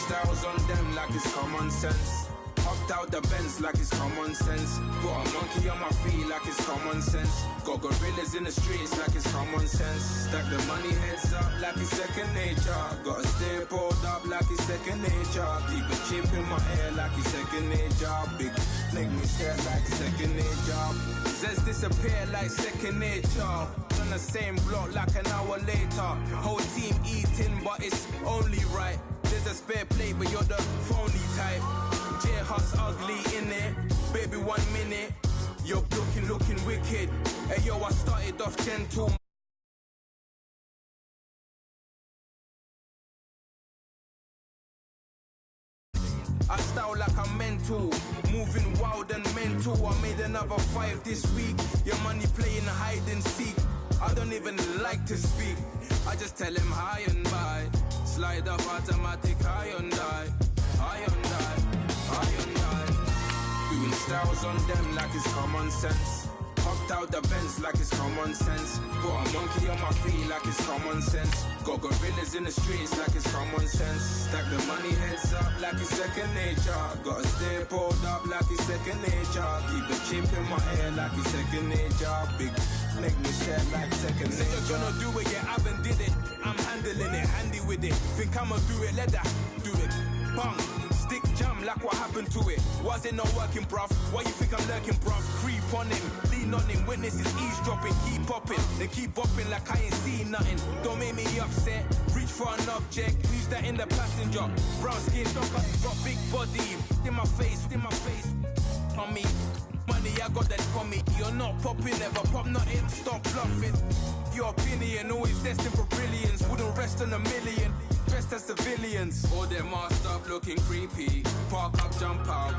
Styles on them like it's common sense. Hopped out the Benz like it's common sense. Got a monkey on my feet like it's common sense. Got gorillas in the streets like it's common sense. Stack the money heads up like it's second nature. Gotta stay pulled up like it's second nature. Keep a chip in my ear like it's second nature. Big make me stare like second nature. Says disappear like second nature. On the same block like an hour later. Whole team eating but it's only right. There's a spare plate but you're the phony type. J-Hut's ugly in it. Baby 1 minute. You're looking wicked. Hey yo, I started off gentle. I style like I'm mental, moving wild and mental. I made another 5 this week. Your money playing hide and seek. I don't even like to speak. I just tell him high and by. Slide up automatic high and die. High and die. High and die. Doing styles on them like it's common sense. Hopped out the Benz like it's common sense. Got a monkey on my feet like it's common sense. Got gorillas in the streets like it's common sense. Stack the money heads up like it's second nature. Gotta stay pulled up like it's second nature. Keep a chip in my ear like it's second nature. Big make me stare like second nature. Say you're gonna do it, yeah, I haven't did it. I'm handling it, handy with it. Think I'ma do it, let that do it. Bang. Stick jam like what happened to it. Was it not working, bruv? Why you think I'm lurking, bruv? Creep on him, lean on him. Witnesses eavesdropping, keep popping. They keep bopping like I ain't seen nothing. Don't make me upset. Reach for an object. Who's that in the passenger? Brown skin, got big body. In my face, on me. Money, I got that for me. You're not popping, never pop nothing. Stop bluffing. Your opinion always destined for brilliance. Wouldn't rest on a million. Dressed as civilians. All them masked up looking creepy. Park up, jump out,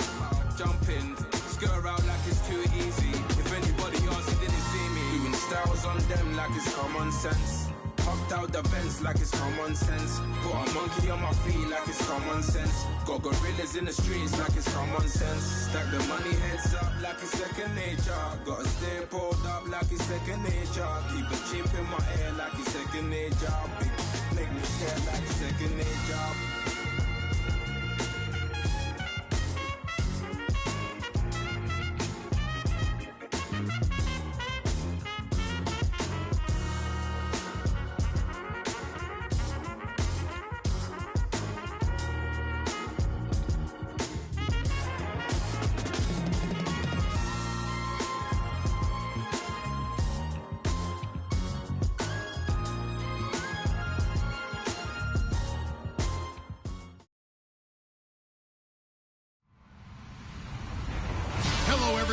jump in. Skirt out like it's too easy. If anybody else didn't see me. Doing styles on them like it's common sense. Hopped out the Benz like it's common sense. Got a monkey on my feet like it's common sense. Got gorillas in the streets like it's common sense. Stack the money heads up like it's second nature. Gotta stay pulled up like it's second nature. Keep a chip in my ear like it's second nature. Big make me stare like second nature.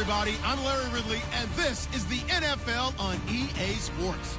Everybody, I'm Larry Ridley, and this is the NFL on EA Sports.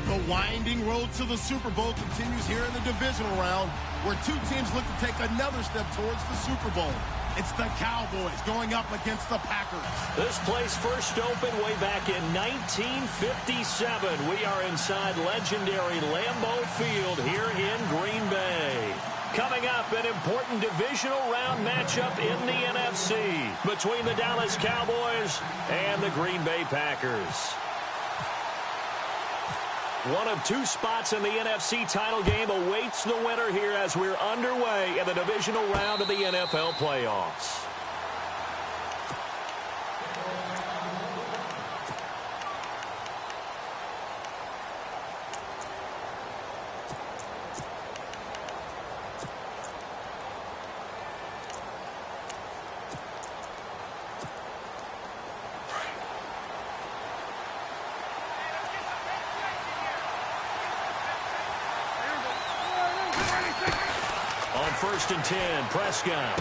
The winding road to the Super Bowl continues here in the divisional round, where two teams look to take another step towards the Super Bowl. It's the Cowboys going up against the Packers. This place first opened way back in 1957. We are inside legendary Lambeau Field here in Green Bay. Coming up, an important divisional round matchup in the NFC between the Dallas Cowboys and the Green Bay Packers. One of two spots in the NFC title game awaits the winner here as we're underway in the divisional round of the NFL playoffs. First and 10, Prescott.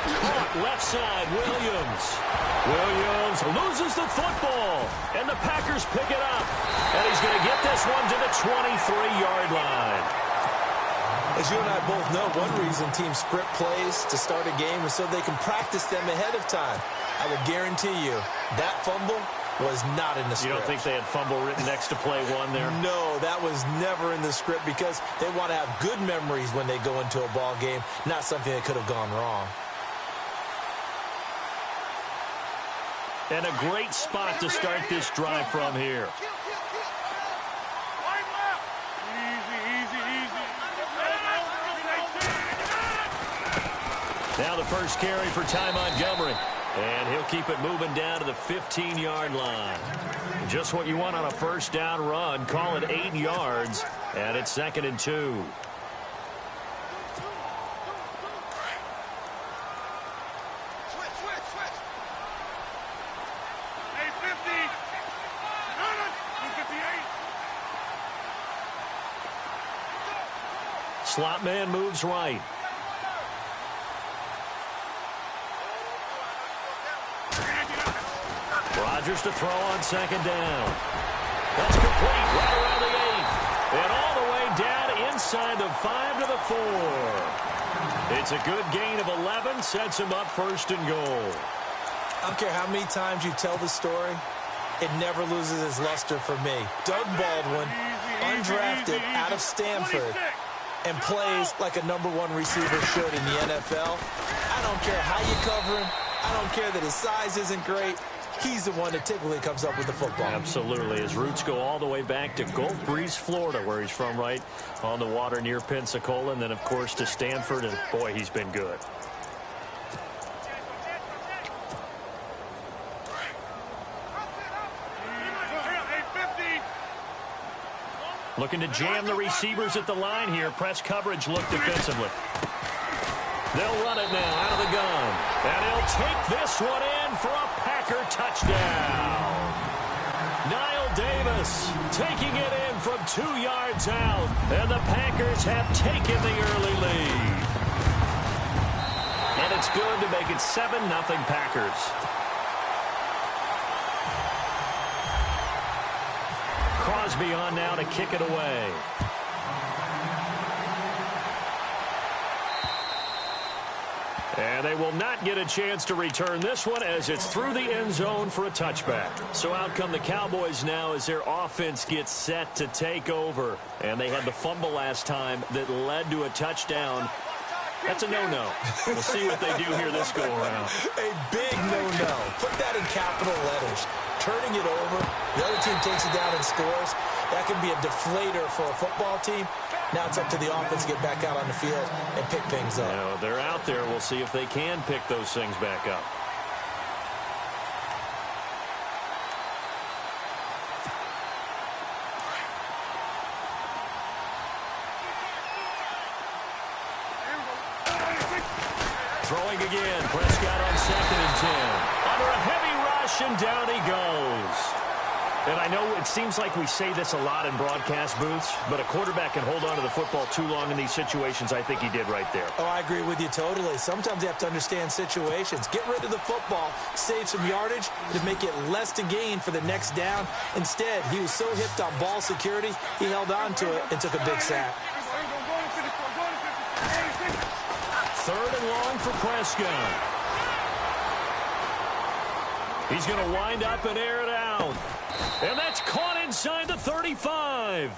Caught left side, Williams. Williams loses the football, and the Packers pick it up. And he's going to get this one to the 23-yard line. As you and I both know, one reason teams script plays to start a game is so they can practice them ahead of time. I will guarantee you that fumble was not in the script. You don't think they had fumble written next to play one there? No, that was never in the script because they want to have good memories when they go into a ball game, not something that could have gone wrong. And a great spot to start this drive from here. Now the first carry for Ty Montgomery. And he'll keep it moving down to the 15-yard line. Just what you want on a first down run. Call it 8 yards. And it's 2nd and 2. Slot man moves right. Rodgers to throw on 2nd down. That's complete right around the 8. And all the way down inside the 5 to the 4. It's a good gain of 11. Sets him up 1st and goal. I don't care how many times you tell the story, it never loses its luster for me. Doug Baldwin, undrafted out of Stanford, and plays like a #1 receiver should in the NFL. I don't care how you cover him. I don't care that his size isn't great. He's the one that typically comes up with the football. Absolutely. His roots go all the way back to Gulf Breeze, Florida, where he's from, right on the water near Pensacola. And then, of course, to Stanford. And, boy, he's been good. Looking to jam the receivers at the line here. Press coverage look defensively. They'll run it now out of the gun. And he'll take this one in for a Packer touchdown. Niall Davis taking it in from 2 yards out. And the Packers have taken the early lead. And it's good to make it 7-0 Packers. Crosby on now to kick it away. And they will not get a chance to return this one as it's through the end zone for a touchback. So out come the Cowboys now as their offense gets set to take over. And they had the fumble last time that led to a touchdown. That's a no-no. We'll see what they do here this go-around. A big no-no. Put that in capital letters. Turning it over, the other team takes it down and scores. That can be a deflator for a football team. Now it's up to the offense to get back out on the field and pick things up. Now, they're out there. We'll see if they can pick those things back up. Throwing again. Prescott on 2nd and 10. Under a heavy rush, and down he goes. And I know it seems like we say this a lot in broadcast booths, but a quarterback can hold on to the football too long in these situations. I think he did right there. Oh, I agree with you totally. Sometimes you have to understand situations. Get rid of the football, save some yardage to make it less to gain for the next down. Instead, he was so hipped on ball security, he held on to it and took a big sack. 3rd and long for Prescott. He's going to wind up and air it out. And that's caught inside the 35.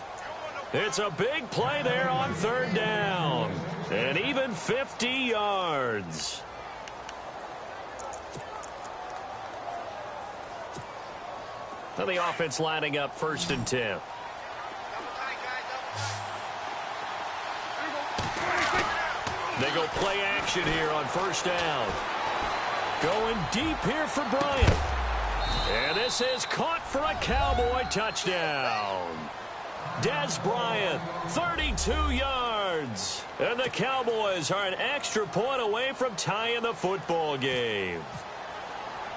It's a big play there on 3rd down. And even 50 yards. Now the offense lining up 1st and 10. They go play action here on 1st down. Going deep here for Bryant. And this is caught for a Cowboy touchdown. Des Bryant, 32 yards. And the Cowboys are an extra point away from tying the football game.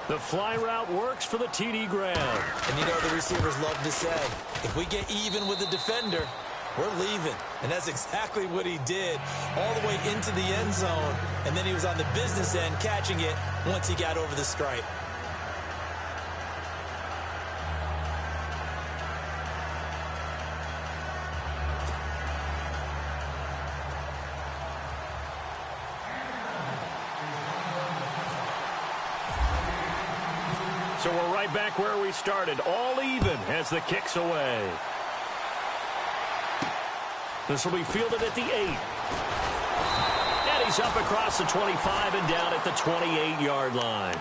The fly route works for the TD grab. And you know the receivers love to say, if we get even with the defender, we're leaving. And that's exactly what he did all the way into the end zone. And then he was on the business end catching it once he got over the stripe. So we're right back where we started, all even as the kick's away. This will be fielded at the 8. And he's up across the 25 and down at the 28-yard line.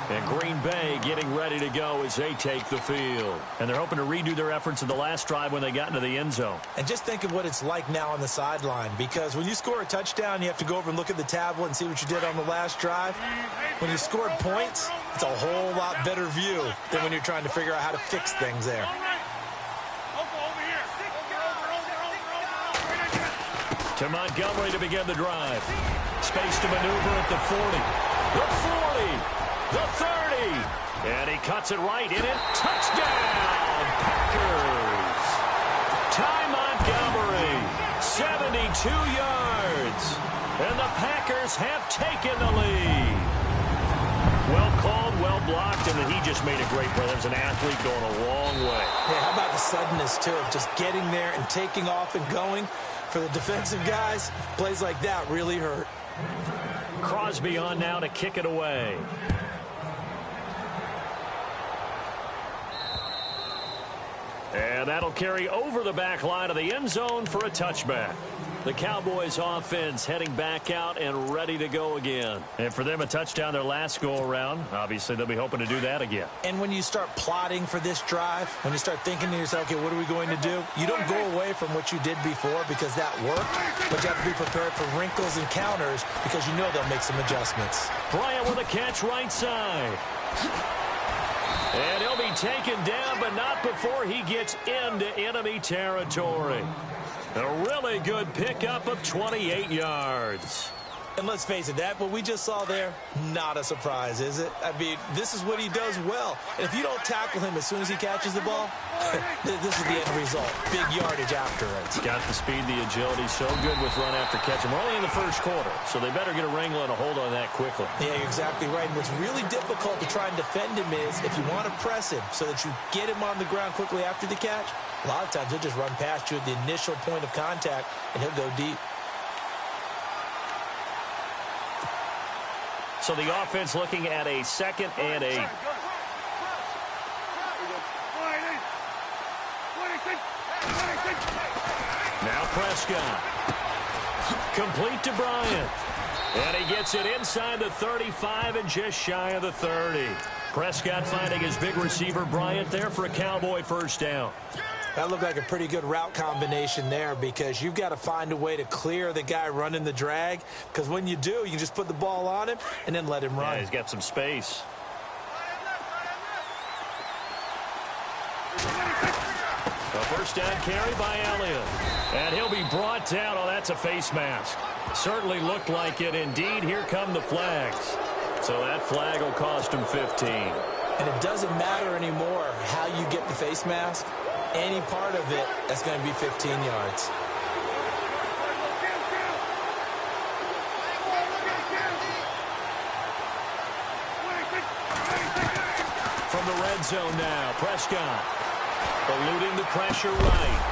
And Green Bay getting ready to go as they take the field. And they're hoping to redo their efforts in the last drive when they got into the end zone. And just think of what it's like now on the sideline, because when you score a touchdown, you have to go over and look at the tablet and see what you did on the last drive. When you scored points, it's a whole lot better view than when you're trying to figure out how to fix things there. To Montgomery to begin the drive. Space to maneuver at the 40. The 40. The 30. And he cuts it right in it. Touchdown, Packers. Ty Montgomery, 72 yards. And the Packers have taken the lead. Well called, well blocked, and then he just made a great play. There's an athlete going a long way. Yeah, how about the suddenness, too, of just getting there and taking off and going? For the defensive guys, plays like that really hurt. Crosby on now to kick it away. And that'll carry over the back line of the end zone for a touchback. The Cowboys offense heading back out and ready to go again. And for them, a touchdown their last go-around. Obviously, they'll be hoping to do that again. And when you start plotting for this drive, when you start thinking to yourself, okay, what are we going to do? You don't go away from what you did before because that worked, but you have to be prepared for wrinkles and counters because you know they'll make some adjustments. Bryant with a catch right side. And he'll be taken down, but not before he gets into enemy territory. A really good pickup of 28 yards. And let's face it, that what we just saw there, not a surprise, is it? I mean, this is what he does well. And if you don't tackle him as soon as he catches the ball, this is the end result. Big yardage after it. He's got the speed, the agility, so good with run after catch. And we're only in the first quarter, so they better get a wrangle and a hold on that quickly. Yeah, you're exactly right. And what's really difficult to try and defend him is if you want to press him so that you get him on the ground quickly after the catch, a lot of times he'll just run past you at the initial point of contact, and he'll go deep. So the offense looking at a 2nd and 8. Now Prescott. Complete to Bryant. And he gets it inside the 35 and just shy of the 30. Prescott finding his big receiver Bryant there for a Cowboy first down. That looked like a pretty good route combination there because you've got to find a way to clear the guy running the drag, because when you do, you can just put the ball on him and then let him run. Yeah, he's got some space. A first down carry by Elliott. And he'll be brought down. Oh, that's a face mask. Certainly looked like it. Indeed, here come the flags. So that flag will cost him 15. And it doesn't matter anymore how you get the face mask. Any part of it, that's going to be 15 yards. From the red zone now, Prescott eluding the pressure right.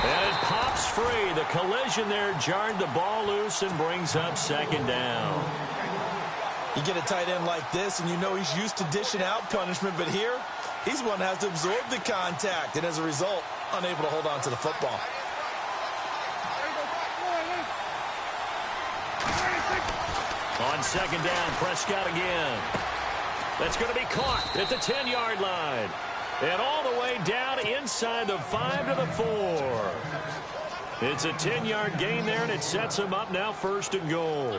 And it pops free. The collision there jarred the ball loose and brings up 2nd down. You get a tight end like this, and you know he's used to dishing out punishment, but here, he's the one that has to absorb the contact, and as a result, unable to hold on to the football. On 2nd down, Prescott again. That's going to be caught at the 10-yard line. And all the way down inside the 5 to the 4. It's a 10-yard gain there, and it sets him up now 1st and goal.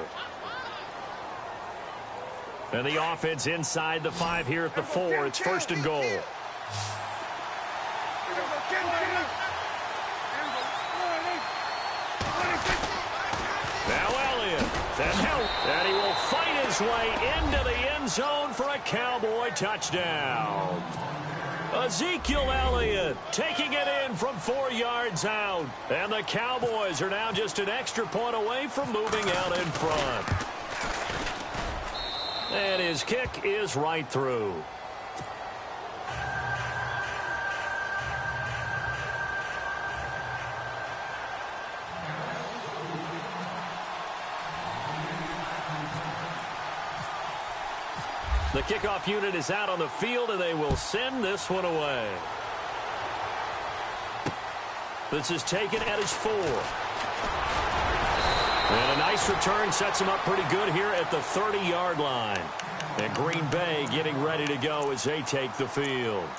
And the offense inside the 5 here at the 4. It's 1st and goal. Now Elliott. And he will fight his way into the end zone for a Cowboy touchdown. Ezekiel Elliott taking it in from 4 yards out. And the Cowboys are now just an extra point away from moving out in front. And his kick is right through. The kickoff unit is out on the field, and they will send this one away. This is taken at his 4. And a nice return sets him up pretty good here at the 30-yard line. And Green Bay getting ready to go as they take the field.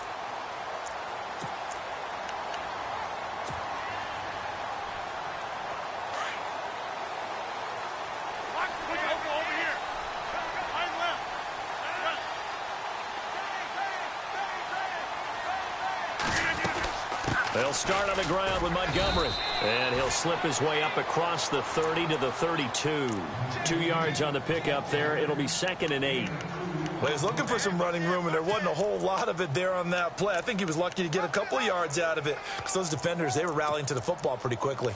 They'll start on the ground with Montgomery. And he'll slip his way up across the 30 to the 32. 2 yards on the pickup there. It'll be 2nd and 8. Well, he's looking for some running room, and there wasn't a whole lot of it there on that play. I think he was lucky to get a couple of yards out of it, because those defenders, they were rallying to the football pretty quickly.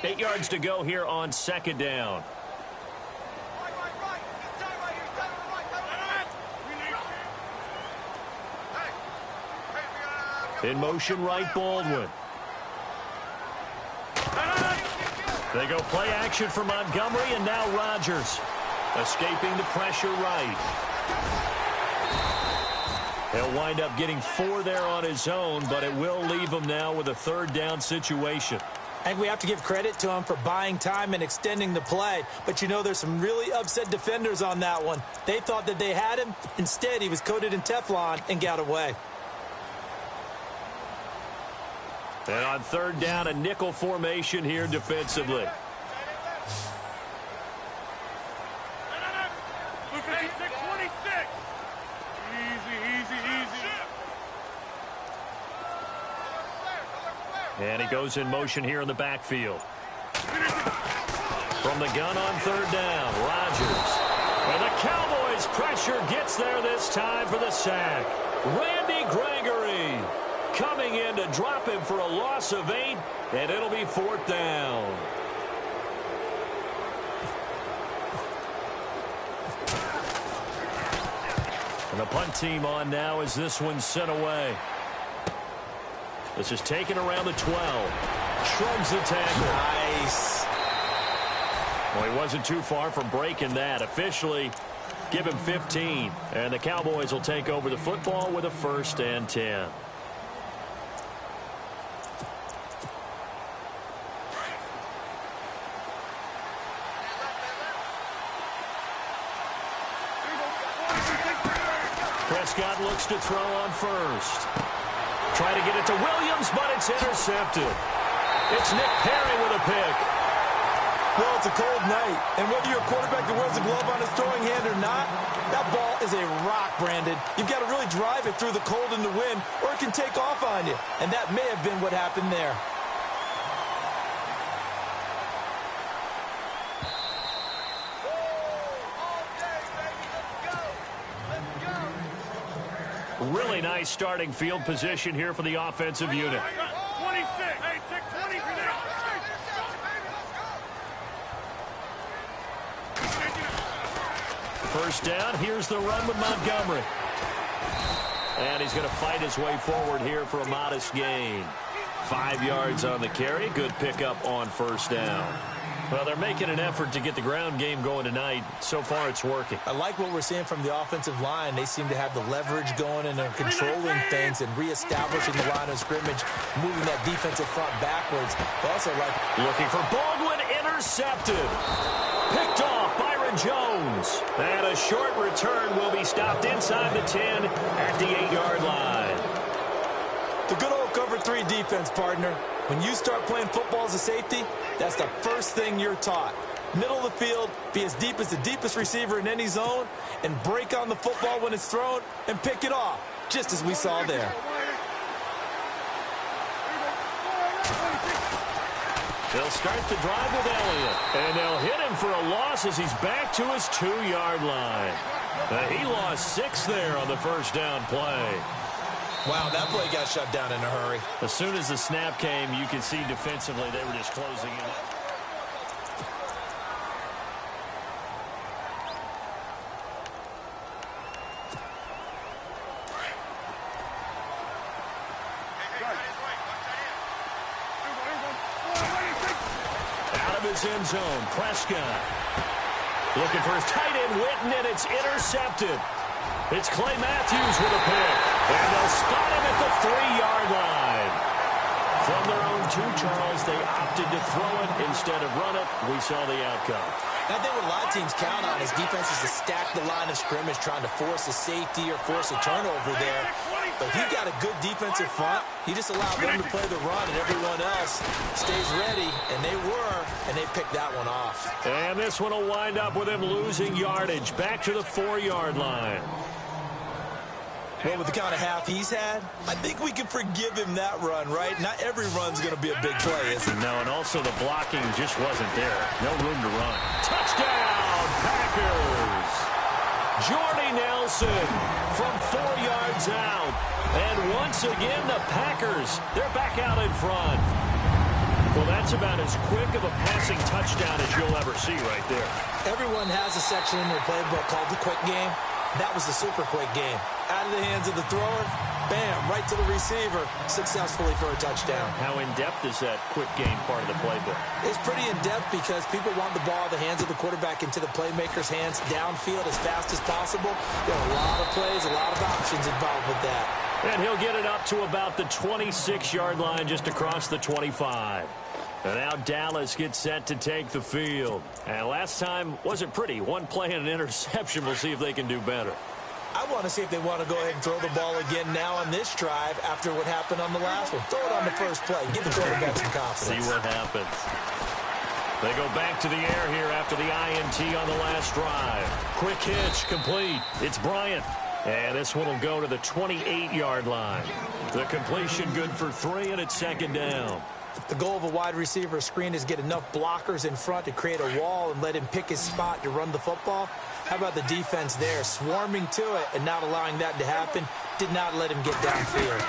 8 yards to go here on 2nd down. In motion, right, Baldwin. They go play action for Montgomery, and now Rodgers. Escaping the pressure right. He'll wind up getting 4 there on his own, but it will leave him now with a 3rd down situation. I think we have to give credit to him for buying time and extending the play. But, you know, there's some really upset defenders on that one. They thought that they had him. Instead, he was coated in Teflon and got away. And on 3rd down, a nickel formation here defensively. And he goes in motion here in the backfield. From the gun on 3rd down, Rodgers. And the Cowboys' pressure gets there this time for the sack. Randy Gregory coming in to drop him for a loss of 8, and it'll be 4th down. And the punt team on now as this one's sent away. This is taken around the 12. Shrugs the tackle. Nice. Well, he wasn't too far from breaking that. Officially, give him 15. And the Cowboys will take over the football with a 1st and 10. Prescott looks to throw on 1st. Try to get it to Williams, but it's intercepted. It's Nick Perry with a pick. Well, it's a cold night, and whether you're a quarterback that wears a glove on his throwing hand or not, that ball is a rock, Brandon. You've got to really drive it through the cold and the wind, or it can take off on you, and that may have been what happened there. Really nice starting field position here for the offensive unit. 26. Hey, take 20 for this. 1st down. Here's the run with Montgomery. And he's going to fight his way forward here for a modest gain. 5 yards on the carry. Good pickup on 1st down. Well, they're making an effort to get the ground game going tonight. So far, it's working. I like what we're seeing from the offensive line. They seem to have the leverage going, and they're controlling things and reestablishing the line of scrimmage, moving that defensive front backwards. But also, like, looking for Baldwin, intercepted. Picked off Byron Jones. And a short return will be stopped inside the 10 at the 8-yard line. The good old cover 3 defense, partner. When you start playing football as a safety, that's the first thing you're taught. Middle of the field, be as deep as the deepest receiver in any zone, and break on the football when it's thrown and pick it off, just as we saw there. They'll start the drive with Elliott, and they'll hit him for a loss as he's back to his 2-yard line. He lost 6 there on the 1st down play. Wow, that play got shut down in a hurry. As soon as the snap came, you can see defensively they were just closing it up. his end zone. Prescott looking for his tight end, Witten, and it's intercepted. It's Clay Matthews with a pick, and they'll spot him at the 3-yard line. From their own 2, Charles, they opted to throw it instead of run it. We saw the outcome. I think what a lot of teams count on is defenses to stack the line of scrimmage, trying to force a safety or force a turnover there. But he got a good defensive front. He just allowed them to play the run, and everyone else stays ready, and they picked that one off. And this one will wind up with him losing yardage. Back to the 4-yard line. Well, with the kind of half he's had, I think we can forgive him that run, right? Not every run's going to be a big play, is it? No, and also the blocking just wasn't there. No room to run. Touchdown, Packers! Jordy Nelson from 4 yards out. And once again, the Packers, they're back out in front. Well, that's about as quick of a passing touchdown as you'll ever see right there. Everyone has a section in their playbook called the quick game. That was the super quick game. Out of the hands of the thrower, bam, right to the receiver, successfully for a touchdown. How in-depth is that quick game part of the playbook? It's pretty in-depth because people want the ball in the hands of the quarterback into the playmaker's hands downfield as fast as possible. There are a lot of plays, a lot of options involved with that. And he'll get it up to about the 26-yard line just across the 25. And now Dallas gets set to take the field. And last time wasn't pretty. One play and an interception. We'll see if they can do better. I want to see if they want to go ahead and throw the ball again now on this drive after what happened on the last one. Throw it on the first play. Give the quarterback some confidence. See what happens. They go back to the air here after the INT on the last drive. Quick hitch, complete. It's Bryant. And this one will go to the 28-yard line. The completion good for 3, and it's 2nd down. The goal of a wide receiver screen is get enough blockers in front to create a wall and let him pick his spot to run the football. How about the defense there, swarming to it and not allowing that to happen? Did not let him get downfield.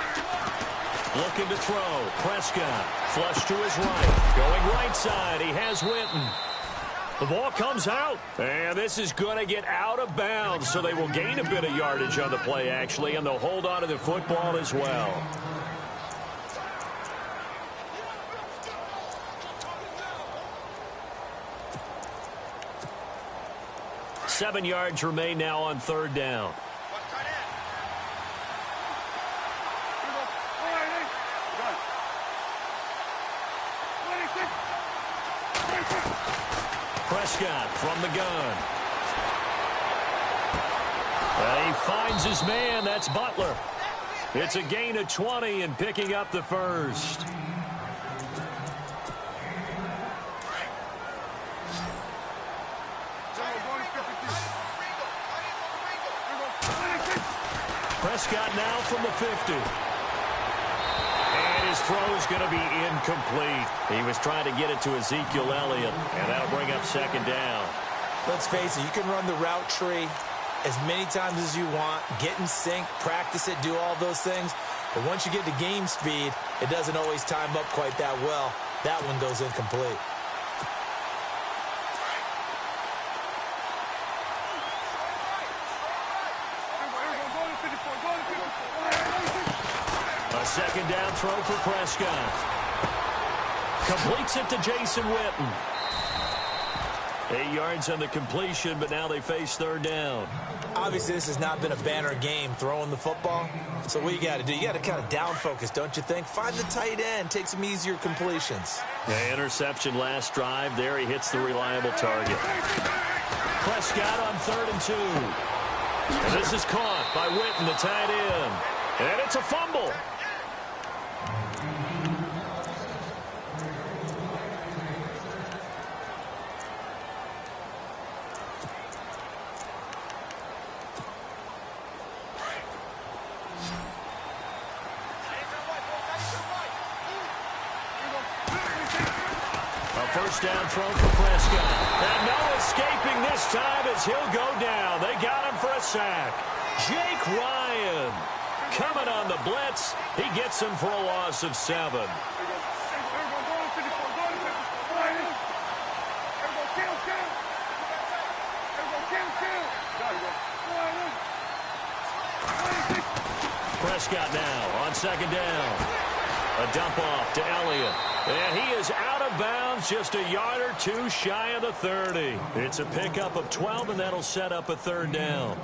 Looking to throw. Prescott, flush to his right. Going right side, he has Witten. The ball comes out, and this is going to get out of bounds, so they will gain a bit of yardage on the play, actually, and they'll hold on to the football as well. 7 yards remain now on 3rd down. Prescott from the gun. And he finds his man. That's Butler. It's a gain of 20 and picking up the first. Prescott now from the 50. And his throw is going to be incomplete. He was trying to get it to Ezekiel Elliott, and that'll bring up 2nd down. Let's face it, you can run the route tree as many times as you want, get in sync, practice it, do all those things. But once you get to game speed, it doesn't always time up quite that well. That one goes incomplete. A 2nd down throw for Prescott. Completes it to Jason Witten. 8 yards on the completion, but now they face 3rd down. Obviously, this has not been a banner game throwing the football. So what you got to do, you got to kind of down focus, don't you think? Find the tight end, take some easier completions. Yeah, interception last drive. There he hits the reliable target. Prescott on 3rd and 2. And this is caught by Witten, the tight end. And it's a fumble. First down throw for Prescott. And no escaping this time as he'll go down. They got him for a sack. Jake Ryan coming on the blitz. He gets him for a loss of 7. Prescott now on 2nd down. A dump off to Elliott. And he is out of of bounds, just a yard or two shy of the 30. It's a pickup of 12, and that'll set up a third down.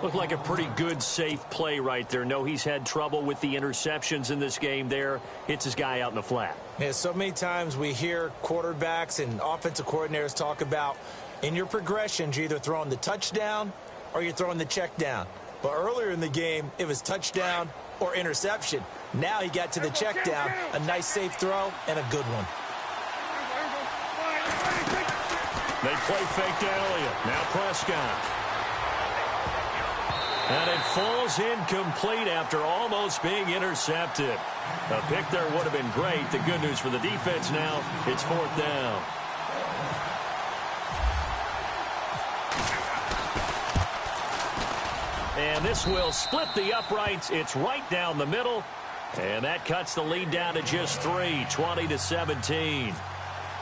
Looked like a pretty good, safe play right there. No, he's had trouble with the interceptions in this game there. Hits his guy out in the flat. Yeah, so many times we hear quarterbacks and offensive coordinators talk about in your progressions, you're either throwing the touchdown or you're throwing the check down. But earlier in the game, it was touchdown or interception. Now he got to the check down, a nice safe throw, and a good one. They play fake to Elliott. Now Prescott. And it falls incomplete after almost being intercepted. A pick there would have been great. The good news for the defense now, it's fourth down. And this will split the uprights. It's right down the middle. And that cuts the lead down to just 3, 20-17.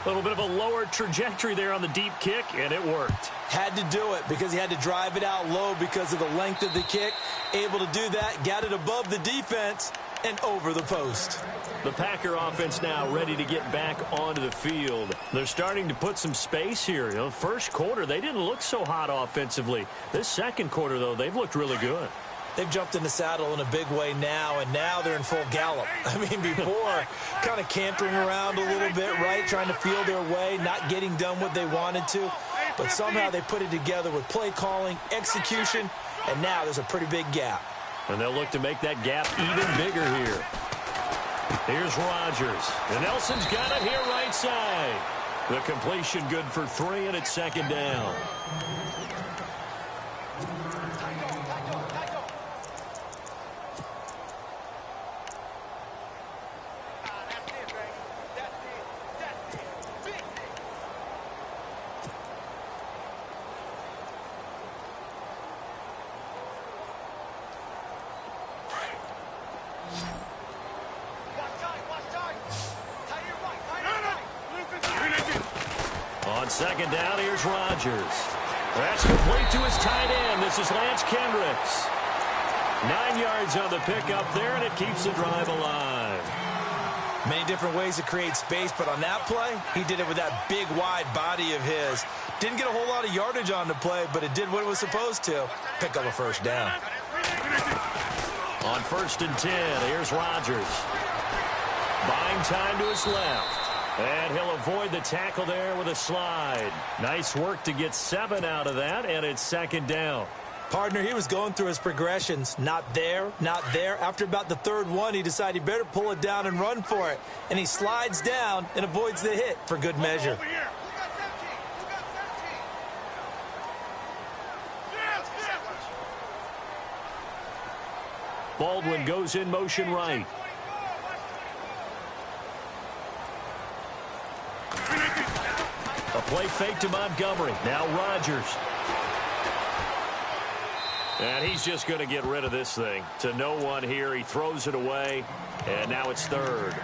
A little bit of a lower trajectory there on the deep kick, and it worked. Had to do it because he had to drive it out low because of the length of the kick. Able to do that, got it above the defense and over the post. The Packer offense now ready to get back onto the field. They're starting to put some space here. You know, first quarter, they didn't look so hot offensively. This second quarter, though, they've looked really good. They've jumped in the saddle in a big way now, and now they're in full gallop. I mean, before, kind of cantering around a little bit, right, trying to feel their way, not getting done what they wanted to. But somehow they put it together with play calling, execution, and now there's a pretty big gap. And they'll look to make that gap even bigger here. Here's Rodgers. And Nelson's got it here right side. The completion good for 3, and it's second down. On second down, here's Rodgers. That's complete to his tight end. This is Lance Kendricks. 9 yards on the pickup there, and it keeps the drive alive. Many different ways to create space, but on that play, he did it with that big, wide body of his. Didn't get a whole lot of yardage on the play, but it did what it was supposed to. Pick up a first down. On 1st and 10, here's Rodgers. Buying time to his left. And he'll avoid the tackle there with a slide. Nice work to get 7 out of that, and it's second down. Partner, he was going through his progressions. Not there, not there. After about the third one, he decided he better pull it down and run for it. And he slides down and avoids the hit for good measure. Baldwin goes in motion right. A play fake to Montgomery. Now Rodgers. And he's just going to get rid of this thing. To no one here. He throws it away. And now it's third.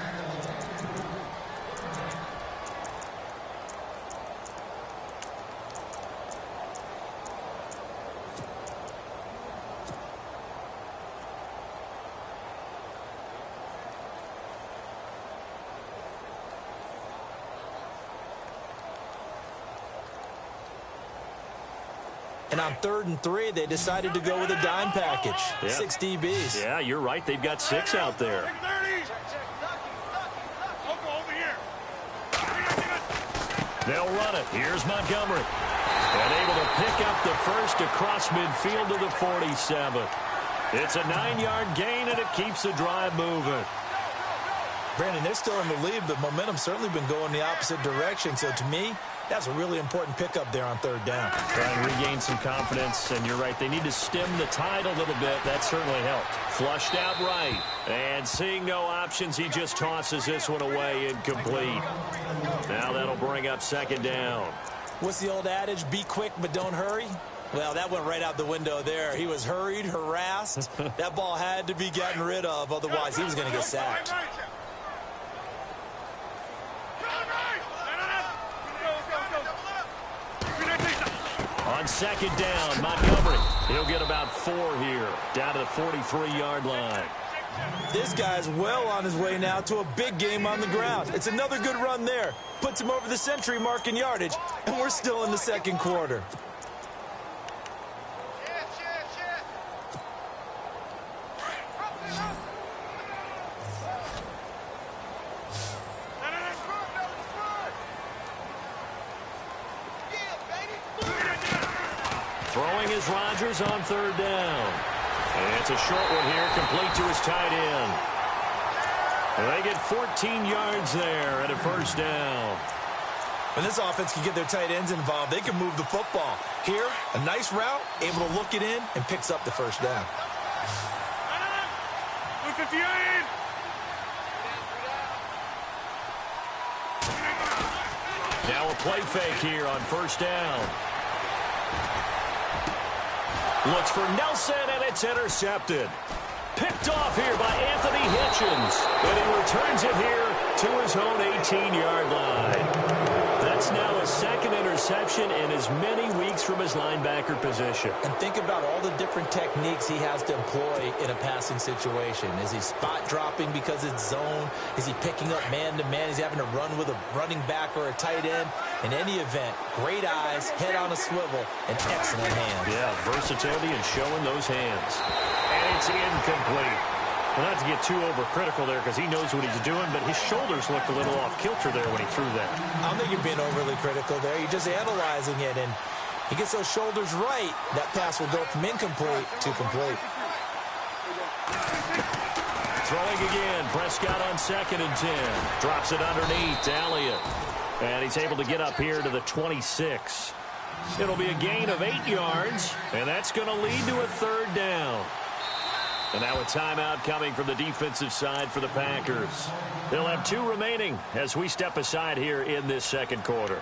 And on 3rd and 3, they decided to go with a dime package. Yeah. 6 DBs. Yeah, you're right. They've got 6 out there. They'll run it. Here's Montgomery. And able to pick up the first across midfield to the 47. It's a 9-yard gain, and it keeps the drive moving. Brandon, they're still in the lead, but momentum's certainly been going the opposite direction. So to me, that's a really important pickup there on 3rd down. Trying to regain some confidence, and you're right. They need to stem the tide a little bit. That certainly helped. Flushed out right. And seeing no options, he just tosses this one away incomplete. Now that'll bring up second down. What's the old adage? Be quick, but don't hurry. Well, that went right out the window there. He was hurried, harassed. That ball had to be gotten rid of. Otherwise, he was going to get sacked. On second down, Montgomery. He'll get about 4 here, down to the 43-yard line. This guy's well on his way now to a big game on the ground. It's another good run there. Puts him over the century mark in yardage, and we're still in the second quarter. Throwing is Rodgers on third down. And it's a short one here, complete to his tight end. And they get 14 yards there and a first down. When this offense can get their tight ends involved, they can move the football. Here, a nice route, able to look it in, and picks up the first down. Now a play fake here on first down. Looks for Nelson, and it's intercepted. Picked off here by Anthony Hitchens. And he returns it here to his own 18-yard line. That's now his second interception in as many weeks from his linebacker position. And think about all the different techniques he has to employ in a passing situation. Is he spot dropping because it's zone? Is he picking up man-to-man? Is he having to run with a running back or a tight end? In any event, great eyes, head on a swivel, and excellent hands. Yeah, versatility and showing those hands. And it's incomplete. Well, not to get too overcritical there because he knows what he's doing, but his shoulders looked a little off kilter there when he threw that. I don't think you're being overly critical there. You're just analyzing it, and he gets those shoulders right. That pass will go from incomplete to complete. Throwing again. Prescott on 2nd and 10. Drops it underneath to Elliott. And he's able to get up here to the 26. It'll be a gain of 8 yards, and that's going to lead to a third down. And now a timeout coming from the defensive side for the Packers. They'll have 2 remaining as we step aside here in this second quarter.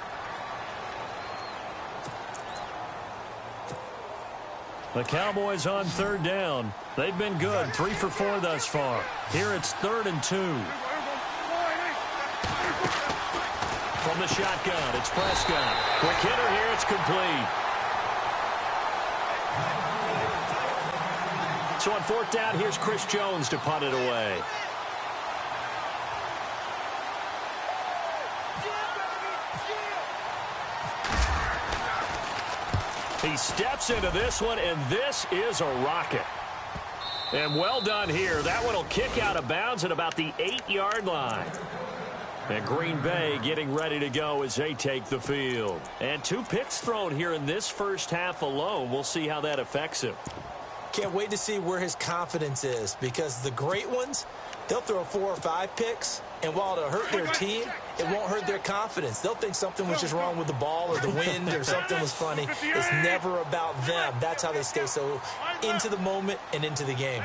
The Cowboys on third down. They've been good, 3 for 4 thus far. Here it's 3rd and 2. From the shotgun, it's Prescott. Quick hitter here, it's complete. So on 4th down, here's Chris Jones to punt it away. He steps into this one, and this is a rocket. And well done here. That one will kick out of bounds at about the 8-yard line. And Green Bay getting ready to go as they take the field. And 2 picks thrown here in this first half alone. We'll see how that affects him. Can't wait to see where his confidence is, because the great ones, they'll throw 4 or 5 picks, and while it'll hurt their team, it won't hurt their confidence. They'll think something was just wrong with the ball or the wind or something was funny. It's never about them. That's how they stay so into the moment and into the game.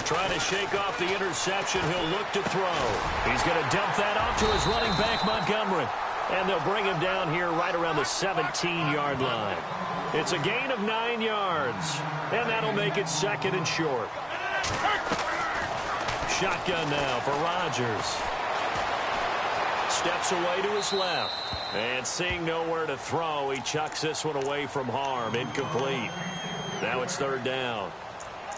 Trying to shake off the interception. He'll look to throw. He's going to dump that off to his running back, Montgomery. And they'll bring him down here right around the 17-yard line. It's a gain of 9 yards. And that'll make it 2nd and short. Shotgun now for Rodgers. Steps away to his left. And seeing nowhere to throw, he chucks this one away from harm. Incomplete. Now it's 3rd down.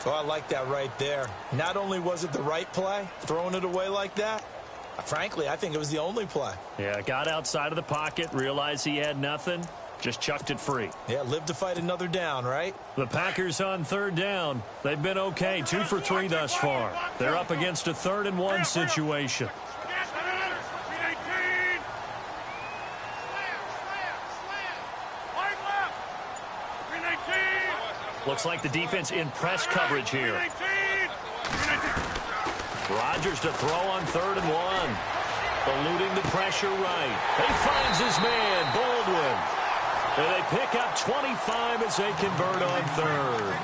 Oh, I like that right there. Not only was it the right play, throwing it away like that, frankly, I think it was the only play. Yeah, got outside of the pocket, realized he had nothing, just chucked it free. Yeah, live to fight another down, right? The Packers on 3rd down. They've been okay, 2 for 3 thus far. They're up against a 3rd and 1 situation. Looks like the defense in press coverage here. Rodgers to throw on 3rd and 1. Eluding the pressure right. He finds his man, Baldwin. And they pick up 25 as they convert on 3rd.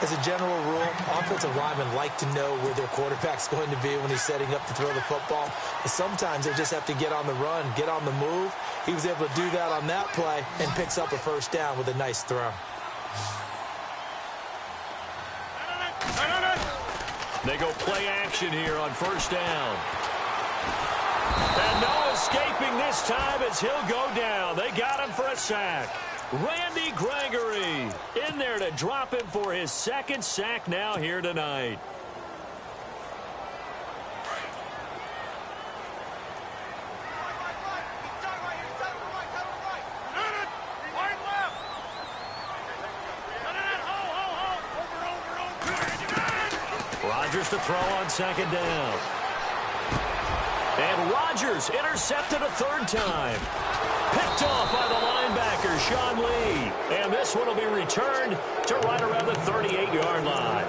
As a general rule, offensive linemen like to know where their quarterback's going to be when he's setting up to throw the football. But sometimes they just have to get on the run, get on the move. He was able to do that on that play and picks up a first down with a nice throw. They go play action here on 1st down. And no escaping this time as he'll go down. They got him for a sack. Randy Gregory in there to drop him for his second sack now here tonight. Rodgers to throw on second down. And Rodgers intercepted a third time. Picked off by the linebacker, Sean Lee. And this one will be returned to right around the 38-yard line.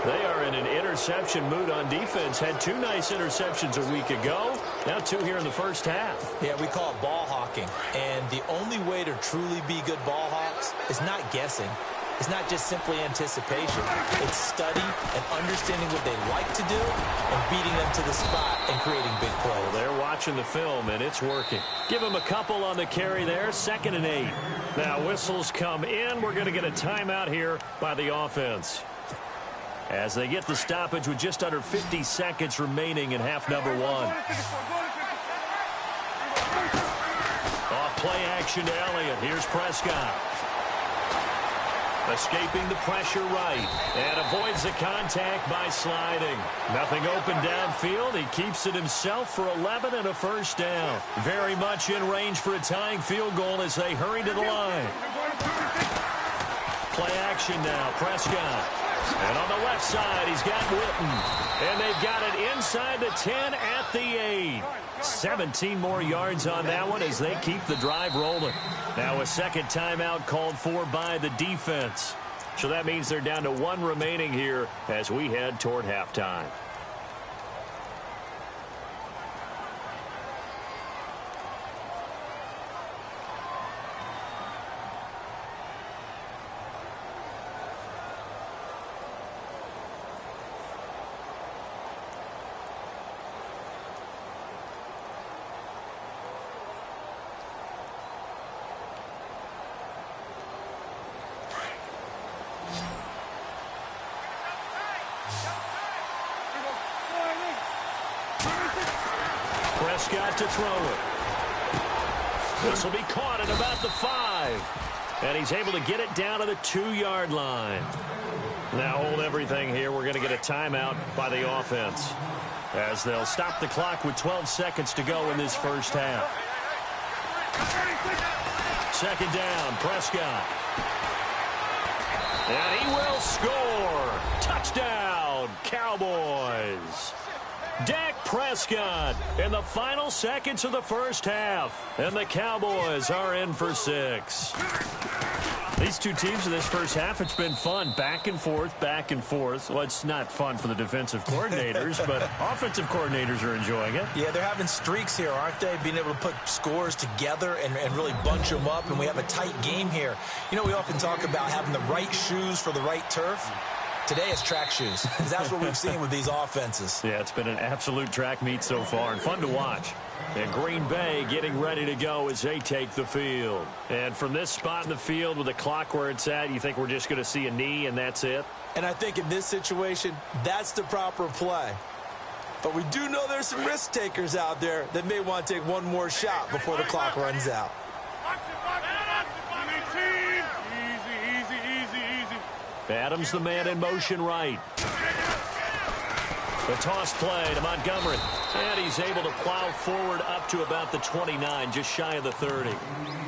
They are in an interception mood on defense. Had 2 nice interceptions a week ago. Now 2 here in the first half. Yeah, we call it ball hawking. And the only way to truly be good ball hawks is not guessing. It's not just simply anticipation. It's study and understanding what they like to do and beating them to the spot and creating big plays. Well, they're watching the film, and it's working. Give them a couple on the carry there, 2nd and 8. Now whistles come in. We're going to get a timeout here by the offense, as they get the stoppage with just under 50 seconds remaining in half number 1. Off play action to Elliott. Here's Prescott. Escaping the pressure right, and avoids the contact by sliding. Nothing open downfield. He keeps it himself for 11 and a first down. Very much in range for a tying field goal as they hurry to the line. Play action now, Prescott. And on the left side, he's got Witten. And they've got it inside the 10 at the 8. 17 more yards on that one as they keep the drive rolling. Now a second timeout called for by the defense. So that means they're down to 1 remaining here as we head toward halftime. Prescott to throw it. This will be caught at about the 5. And he's able to get it down to the 2-yard line. Now hold everything here. We're going to get a timeout by the offense, as they'll stop the clock with 12 seconds to go in this first half. Second down, Prescott. And he will score. Touchdown, Cowboys. Dak Prescott in the final seconds of the first half. And the Cowboys are in for 6. These two teams in this first half, it's been fun. Back and forth, back and forth. Well, it's not fun for the defensive coordinators, but offensive coordinators are enjoying it. Yeah, they're having streaks here, aren't they? Being able to put scores together and really bunch them up, and we have a tight game here. You know, we often talk about having the right shoes for the right turf. Today it's track shoes. That's what we've seen with these offenses. Yeah, it's been an absolute track meet so far and fun to watch. And Green Bay getting ready to go as they take the field. And from this spot in the field with the clock where it's at, you think we're just going to see a knee and that's it? And I think in this situation, that's the proper play. But we do know there's some risk takers out there that may want to take one more shot before the clock runs out. Adams the man in motion right. The toss play to Montgomery. And he's able to plow forward up to about the 29, just shy of the 30.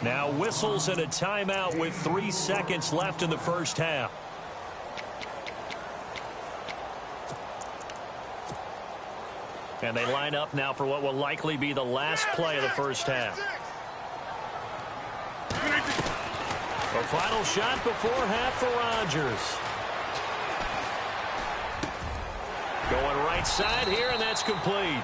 Now whistles and a timeout with 3 seconds left in the first half. And they line up now for what will likely be the last play of the first half. A final shot before half for Rodgers. Going right side here, and that's complete.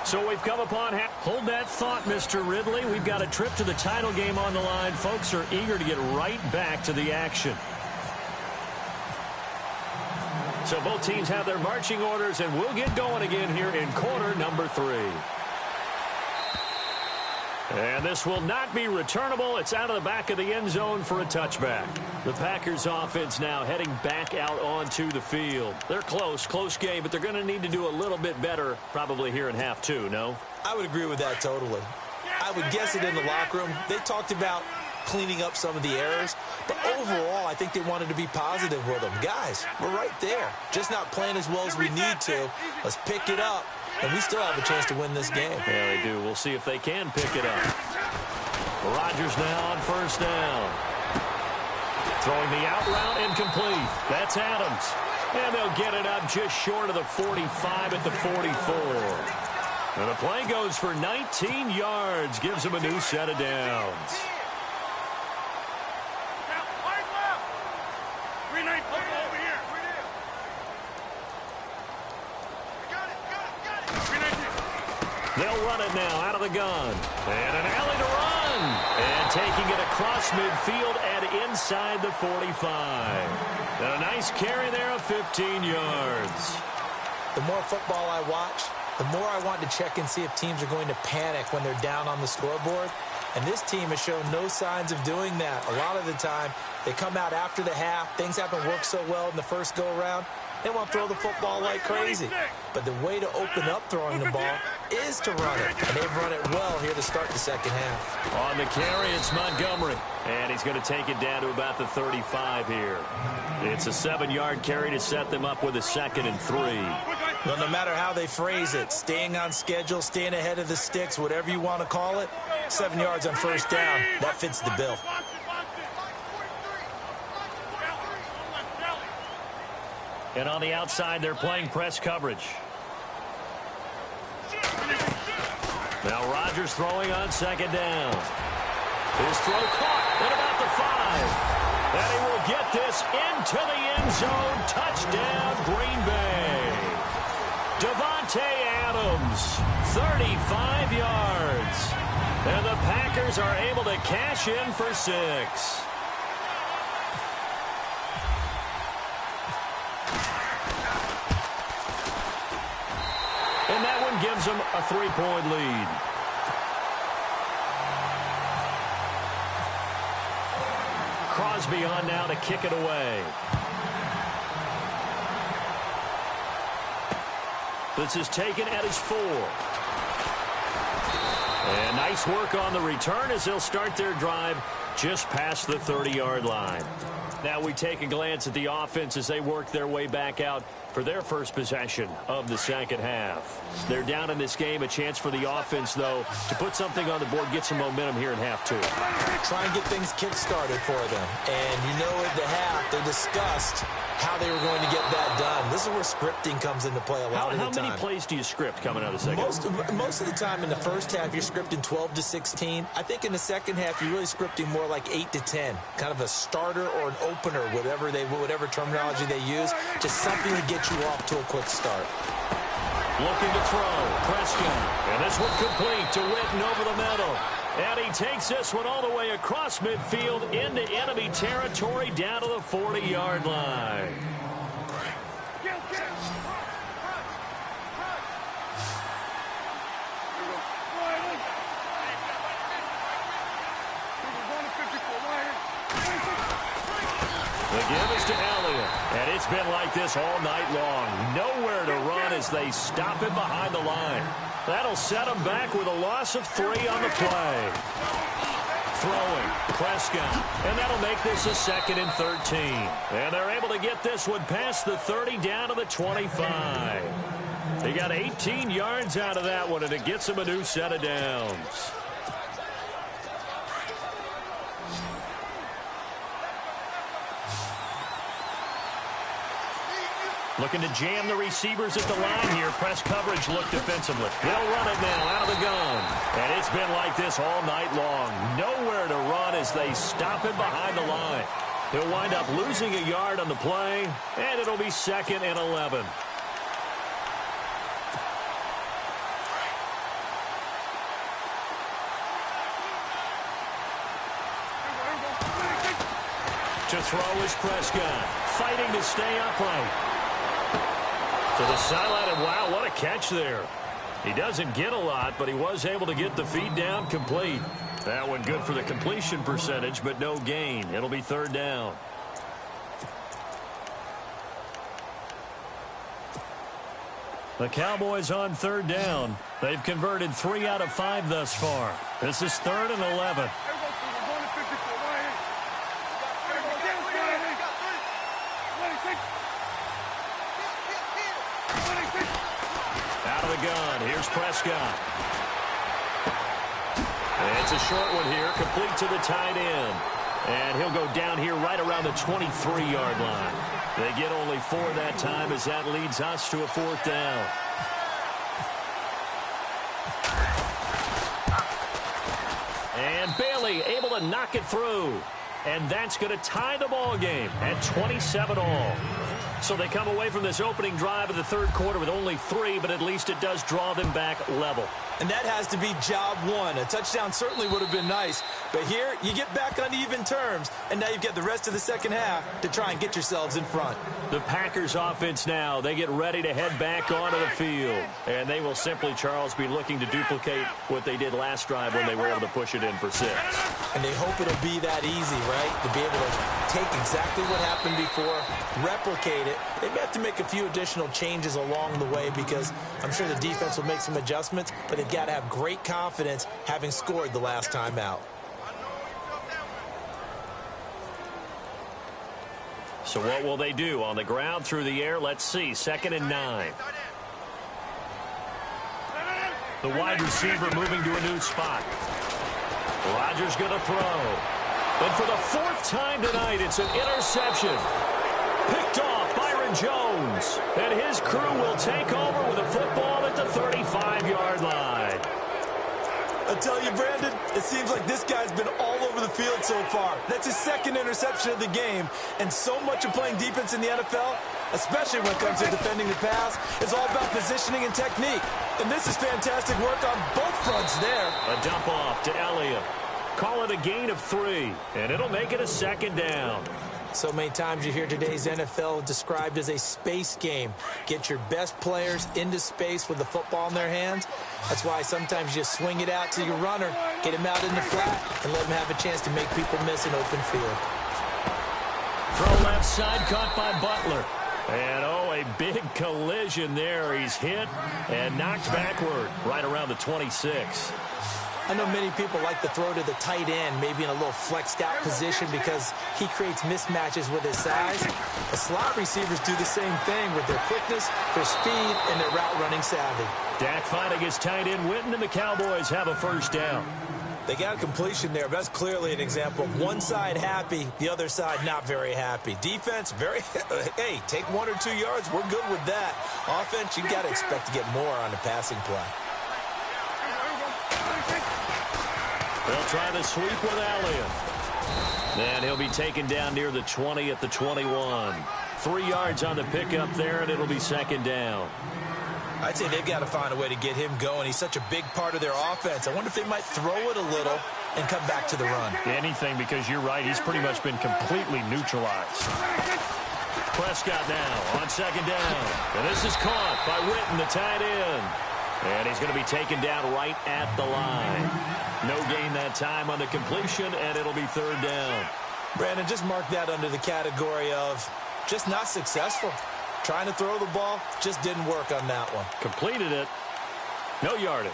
So we've come upon half. Hold that thought, Mr. Ridley. We've got a trip to the title game on the line. Folks are eager to get right back to the action. So both teams have their marching orders, and we'll get going again here in quarter number 3. And this will not be returnable. It's out of the back of the end zone for a touchback. The Packers offense now heading back out onto the field. They're close game, but they're going to need to do a little bit better probably here in half 2, no? I would agree with that totally. I would guess it in the locker room. They talked about cleaning up some of the errors. But overall, I think they wanted to be positive with them. Guys, we're right there. Just not playing as well as we need to. Let's pick it up, and we still have a chance to win this game. Yeah, they do. We'll see if they can pick it up. Rodgers now on first down. Throwing the out route incomplete. That's Adams. And they'll get it up just short of the 45 at the 44. And the play goes for 19 yards. Gives them a new set of downs. They'll run it now out of the gun. And an alley to run. And taking it across midfield and inside the 45. And a nice carry there of 15 yards. The more football I watch, the more I want to check and see if teams are going to panic when they're down on the scoreboard. And this team has shown no signs of doing that. A lot of the time, they come out after the half. Things haven't worked so well in the first go-around. They want to throw the football like crazy. But the way to open up throwing the ball is to run it. And they've run it well here to start the second half. On the carry, it's Montgomery. And he's going to take it down to about the 35 here. It's a 7-yard carry to set them up with a 2nd and 3. Well, no matter how they phrase it, staying on schedule, staying ahead of the sticks, whatever you want to call it, 7 yards on first down, that fits the bill. And on the outside, they're playing press coverage. Now Rodgers throwing on 2nd down. His throw caught at about the 5. And he will get this into the end zone. Touchdown, Green Bay. Davante Adams, 35 yards. And the Packers are able to cash in for 6. And that one gives them a 3-point lead. Crosby on now to kick it away. This is taken at his 4. And nice work on the return as they'll start their drive just past the 30-yard line. Now we take a glance at the offense as they work their way back out for their first possession of the second half. They're down in this game. A chance for the offense, though, to put something on the board, get some momentum here in half 2. Try and get things kick-started for them. And you know at the half, they discussed how they were going to get that done. This is where scripting comes into play a lot of the time. How many plays do you script coming out of the second half? Most of the time in the first half, you're scripting 12 to 16. I think in the second half, you're really scripting more like 8 to 10. Kind of a starter or an opener, whatever terminology they use. Just something to get you off to a quick start. Looking to throw. Prescott. And this one complete to Witten over the middle. And he takes this one all the way across midfield into enemy territory down to the 40-yard line. The give is to Elliott. And it's been like this all night long. Nowhere to run as they stop him behind the line. That'll set him back with a loss of 3 on the play. Throwing, Prescott. And that'll make this a 2nd and 13. And they're able to get this one past the 30 down to the 25. They got 18 yards out of that one, and it gets them a new set of downs. Looking to jam the receivers at the line here. Press coverage look defensively. They'll run it now out of the gun. And it's been like this all night long. Nowhere to run as they stop him behind the line. He'll wind up losing a yard on the play, and it'll be 2nd and 11. To throw is Prescott, fighting to stay upright. To the sideline, and wow, what a catch there. He doesn't get a lot, but he was able to get the feed down complete. That one good for the completion percentage, but no gain. It'll be 3rd down. The Cowboys on 3rd down. They've converted 3 out of 5 thus far. This is 3rd and 11. Out of the gun, here's Prescott. It's a short one here, complete to the tight end. And he'll go down here right around the 23-yard line. They get only 4 that time as that leads us to a 4th down. And Bailey able to knock it through. And that's going to tie the ball game at 27 all. So they come away from this opening drive of the third quarter with only 3, but at least it does draw them back level. And that has to be job one. A touchdown certainly would have been nice. But here, you get back on even terms, and now you've got the rest of the second half to try and get yourselves in front. The Packers offense now, they get ready to head back onto the field. And they will simply, Charles, be looking to duplicate what they did last drive when they were able to push it in for 6. And they hope it'll be that easy, right? To be able to take exactly what happened before, replicate it. They may have to make a few additional changes along the way because I'm sure the defense will make some adjustments, but they've got to have great confidence having scored the last time out. So what will they do? On the ground, through the air, let's see. 2nd and 9. The wide receiver moving to a new spot. Rodgers going to throw. And for the 4th time tonight, it's an interception. Picked off Byron Jones. And his crew will take over with a football at the 35-yard line. I tell you, Brandon, it seems like this guy's been all over the field so far. That's his 2nd interception of the game. And so much of playing defense in the NFL, especially when it comes to defending the pass, is all about positioning and technique. And this is fantastic work on both fronts there. A dump off to Elliott. Call it a gain of 3, and it'll make it a 2nd down. So many times you hear today's NFL described as a space game. Get your best players into space with the football in their hands. That's why sometimes you swing it out to your runner, get him out in the flat, and let him have a chance to make people miss an open field. Throw left side, caught by Butler. And, oh, a big collision there. He's hit and knocked backward right around the 26. I know many people like to throw to the tight end, maybe in a little flexed out position because he creates mismatches with his size. The slot receivers do the same thing with their quickness, their speed, and their route running savvy. Dak finding his tight end Witten, and the Cowboys have a 1st down. They got a completion there, but that's clearly an example of one side happy, the other side not very happy. Defense, hey, take 1 or 2 yards, we're good with that. Offense, you got to expect to get more on the passing play. They'll try the sweep with Elliott. And he'll be taken down near the 20 at the 21. 3 yards on the pickup there, and it'll be 2nd down. I'd say they've got to find a way to get him going. He's such a big part of their offense. I wonder if they might throw it a little and come back to the run. Anything, because you're right. He's pretty much been completely neutralized. Prescott now on 2nd down. And this is caught by Witten, the tight end. And he's going to be taken down right at the line. No gain that time on the completion, and it'll be 3rd down. Brandon, just mark that under the category of just not successful. Trying to throw the ball, just didn't work on that one. Completed it. No yardage.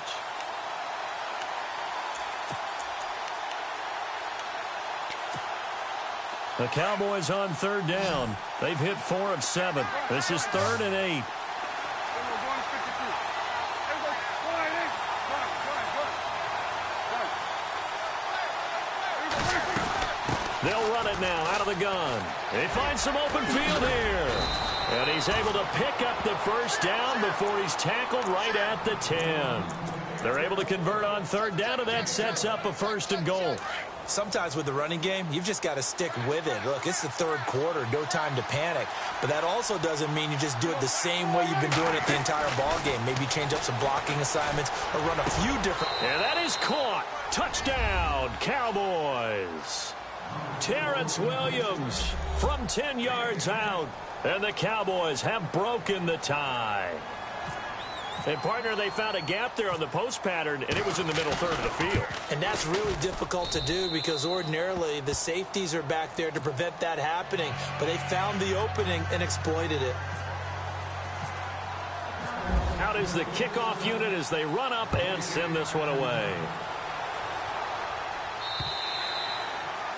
The Cowboys on 3rd down. They've hit 4 of 7. This is 3rd and 8. They'll run it now out of the gun. They find some open field here. And he's able to pick up the 1st down before he's tackled right at the 10. They're able to convert on 3rd down, and that sets up a 1st and goal. Sometimes with the running game, you've just got to stick with it. Look, it's the 3rd quarter, no time to panic. But that also doesn't mean you just do it the same way you've been doing it the entire ball game. Maybe change up some blocking assignments or run a few different... And that is caught. Touchdown, Cowboys. Terrence Williams from 10 yards out. And the Cowboys have broken the tie. And, partner, they found a gap there on the post pattern, and it was in the middle 3rd of the field. And that's really difficult to do because ordinarily the safeties are back there to prevent that happening. But they found the opening and exploited it. Out is the kickoff unit as they run up and send this one away.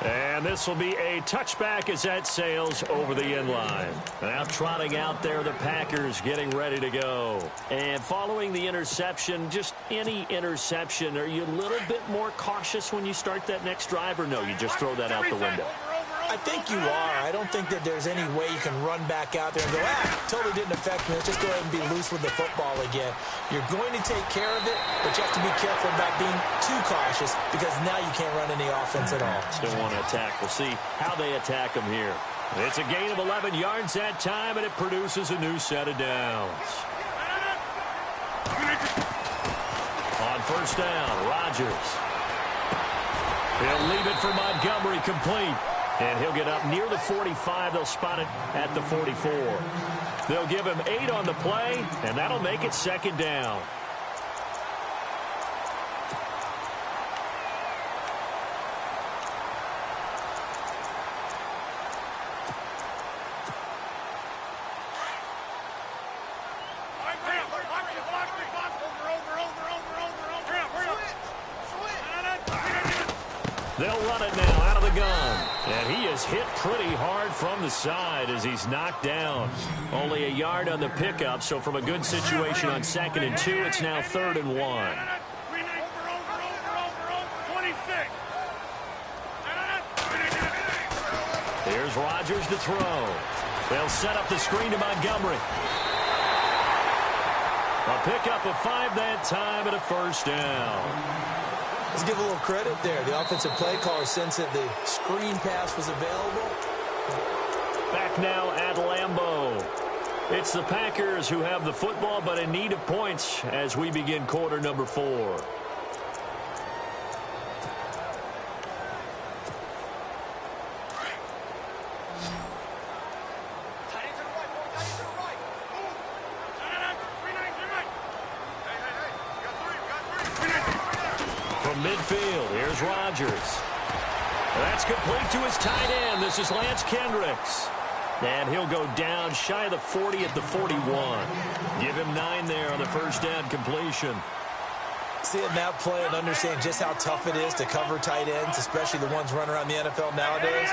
And this will be a touchback as that sails over the end line. Now trotting out there, the Packers getting ready to go. And following the interception, just any interception, are you a little bit more cautious when you start that next drive, or no, you just throw that out the window? I think you are. I don't think that there's any way you can run back out there and go, totally didn't affect me. Let's just go ahead and be loose with the football again. You're going to take care of it, but you have to be careful about being too cautious because now you can't run any offense at all. Still want to attack. We'll see how they attack them here. It's a gain of 11 yards that time, and it produces a new set of downs. On first down, Rodgers. He'll leave it for Montgomery, complete. And he'll get up near the 45. They'll spot it at the 44. They'll give him 8 on the play, and that'll make it second down. They'll run it now out of the gun. And he is hit pretty hard from the side as he's knocked down. Only a yard on the pickup, so from a good situation on 2nd and 2, it's now 3rd and 1. Here's Rodgers to throw. They'll set up the screen to Montgomery. A pickup of 5 that time and a first down. Let's give a little credit there. The offensive play caller sensed that the screen pass was available. Back now at Lambeau. It's the Packers who have the football, but in need of points as we begin quarter number 4. Midfield, here's Rodgers. That's complete to his tight end. This is Lance Kendricks. And he'll go down shy of the 40 at the 41. Give him 9 there on the first down completion. Seeing that play and understand just how tough it is to cover tight ends, especially the ones running around the NFL nowadays,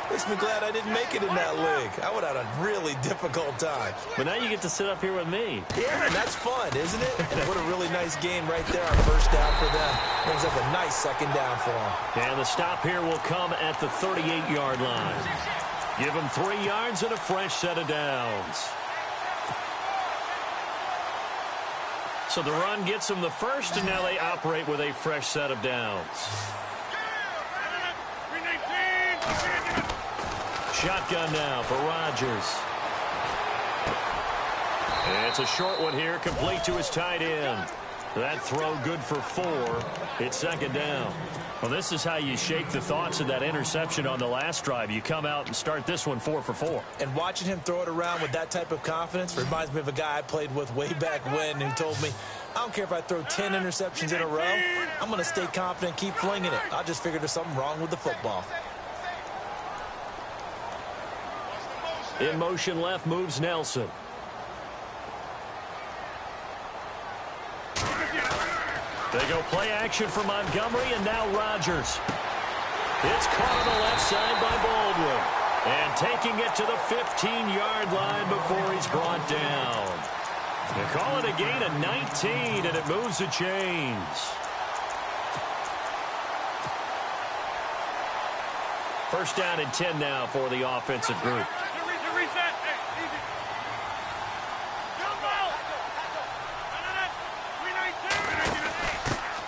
makes me glad I didn't make it in that league. I would have had a really difficult time. But now you get to sit up here with me. Yeah, and that's fun, isn't it? And what a really nice game right there on first down for them. Brings up a nice second down for them. And the stop here will come at the 38-yard line. Give them 3 yards and a fresh set of downs. So the run gets them the first, and now they operate with a fresh set of downs. Shotgun now for Rodgers. And it's a short one here, complete to his tight end. That throw good for 4. It's second down. Well, this is how you shake the thoughts of that interception on the last drive. You come out and start this one 4 for 4. And watching him throw it around with that type of confidence reminds me of a guy I played with way back when who told me, I don't care if I throw 10 interceptions in a row. I'm going to stay confident, keep flinging it. I just figured there's something wrong with the football. In motion left moves Nelson. They go play action for Montgomery, and now Rodgers. It's caught on the left side by Baldwin. And taking it to the 15-yard line before he's brought down. They call it a gain of 19, and it moves the chains. First down and 10 now for the offensive group.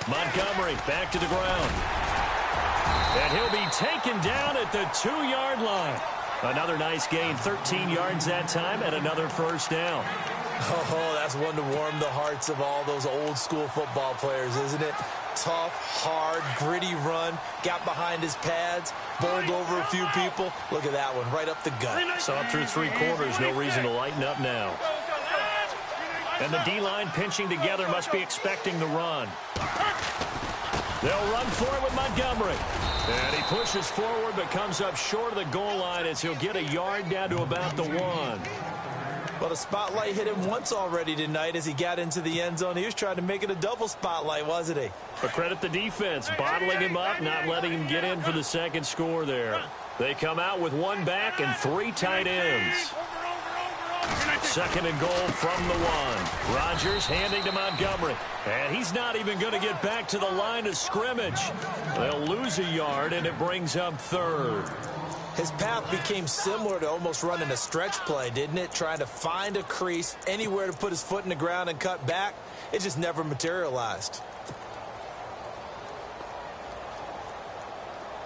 Montgomery back to the ground. And he'll be taken down at the 2-yard line. Another nice gain, 13 yards that time, and another first down. Oh, that's one to warm the hearts of all those old school football players, isn't it? Tough, hard, gritty run, got behind his pads, bowled over a few people. Look at that one, right up the gut. So up through 3 quarters, no reason to lighten up now. And the D-line pinching together must be expecting the run. They'll run for it with Montgomery. And he pushes forward but comes up short of the goal line as he'll get a yard down to about the 1. Well, the spotlight hit him once already tonight as he got into the end zone. He was trying to make it a double spotlight, wasn't he? But credit the defense, bottling him up, not letting him get in for the second score there. They come out with one back and three tight ends. Second and goal from the one. Rodgers handing to Montgomery. And he's not even going to get back to the line of scrimmage. They'll lose a yard, and it brings up third. His path became similar to almost running a stretch play, didn't it? Trying to find a crease, anywhere to put his foot in the ground and cut back. It just never materialized.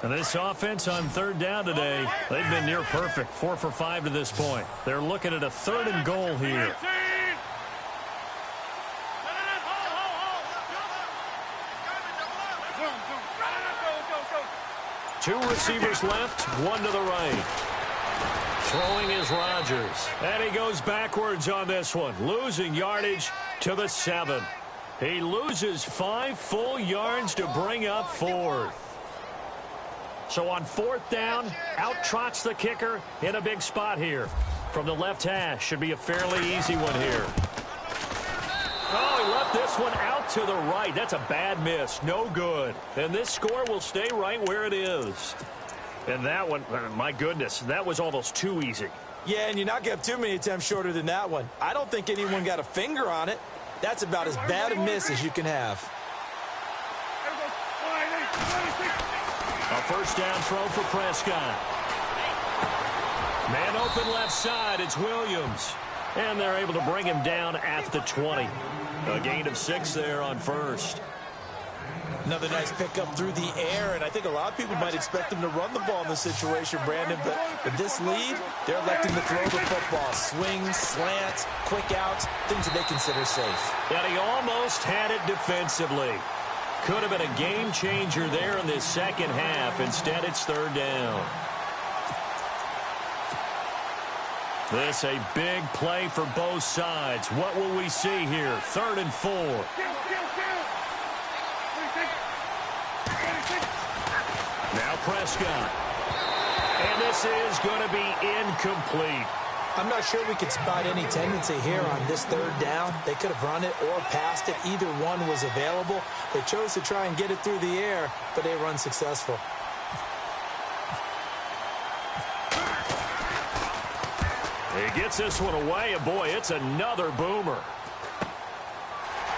And this offense on third down today, they've been near perfect. 4 for 5 to this point. They're looking at a third and goal here. Two receivers left, one to the right. Throwing is Rodgers. And he goes backwards on this one, losing yardage to the 7. He loses 5 full yards to bring up fourth. So on fourth down, out trots the kicker in a big spot here. From the left hash, should be a fairly easy one here. Oh, he left this one out to the right. That's a bad miss. No good. And this score will stay right where it is. And that one, my goodness, that was almost too easy. Yeah, and you're not going to have too many attempts shorter than that one. I don't think anyone got a finger on it. That's about as bad a miss as you can have. A first down throw for Prescott. Man open left side, it's Williams. And they're able to bring him down at the 20. A gain of 6 there on first. Another nice pickup through the air, and I think a lot of people might expect him to run the ball in this situation, Brandon, but with this lead, they're electing to throw the football. Swings, slants, quick outs, things that they consider safe. And he almost had it defensively. Could have been a game changer there in this second half. Instead, it's third down. This a big play for both sides. What will we see here? 3rd and 4. Now Prescott. And this is going to be incomplete. I'm not sure we could spot any tendency here on this third down. They could have run it or passed it. Either one was available. They chose to try and get it through the air, but they were unsuccessful. He gets this one away, and boy, it's another boomer.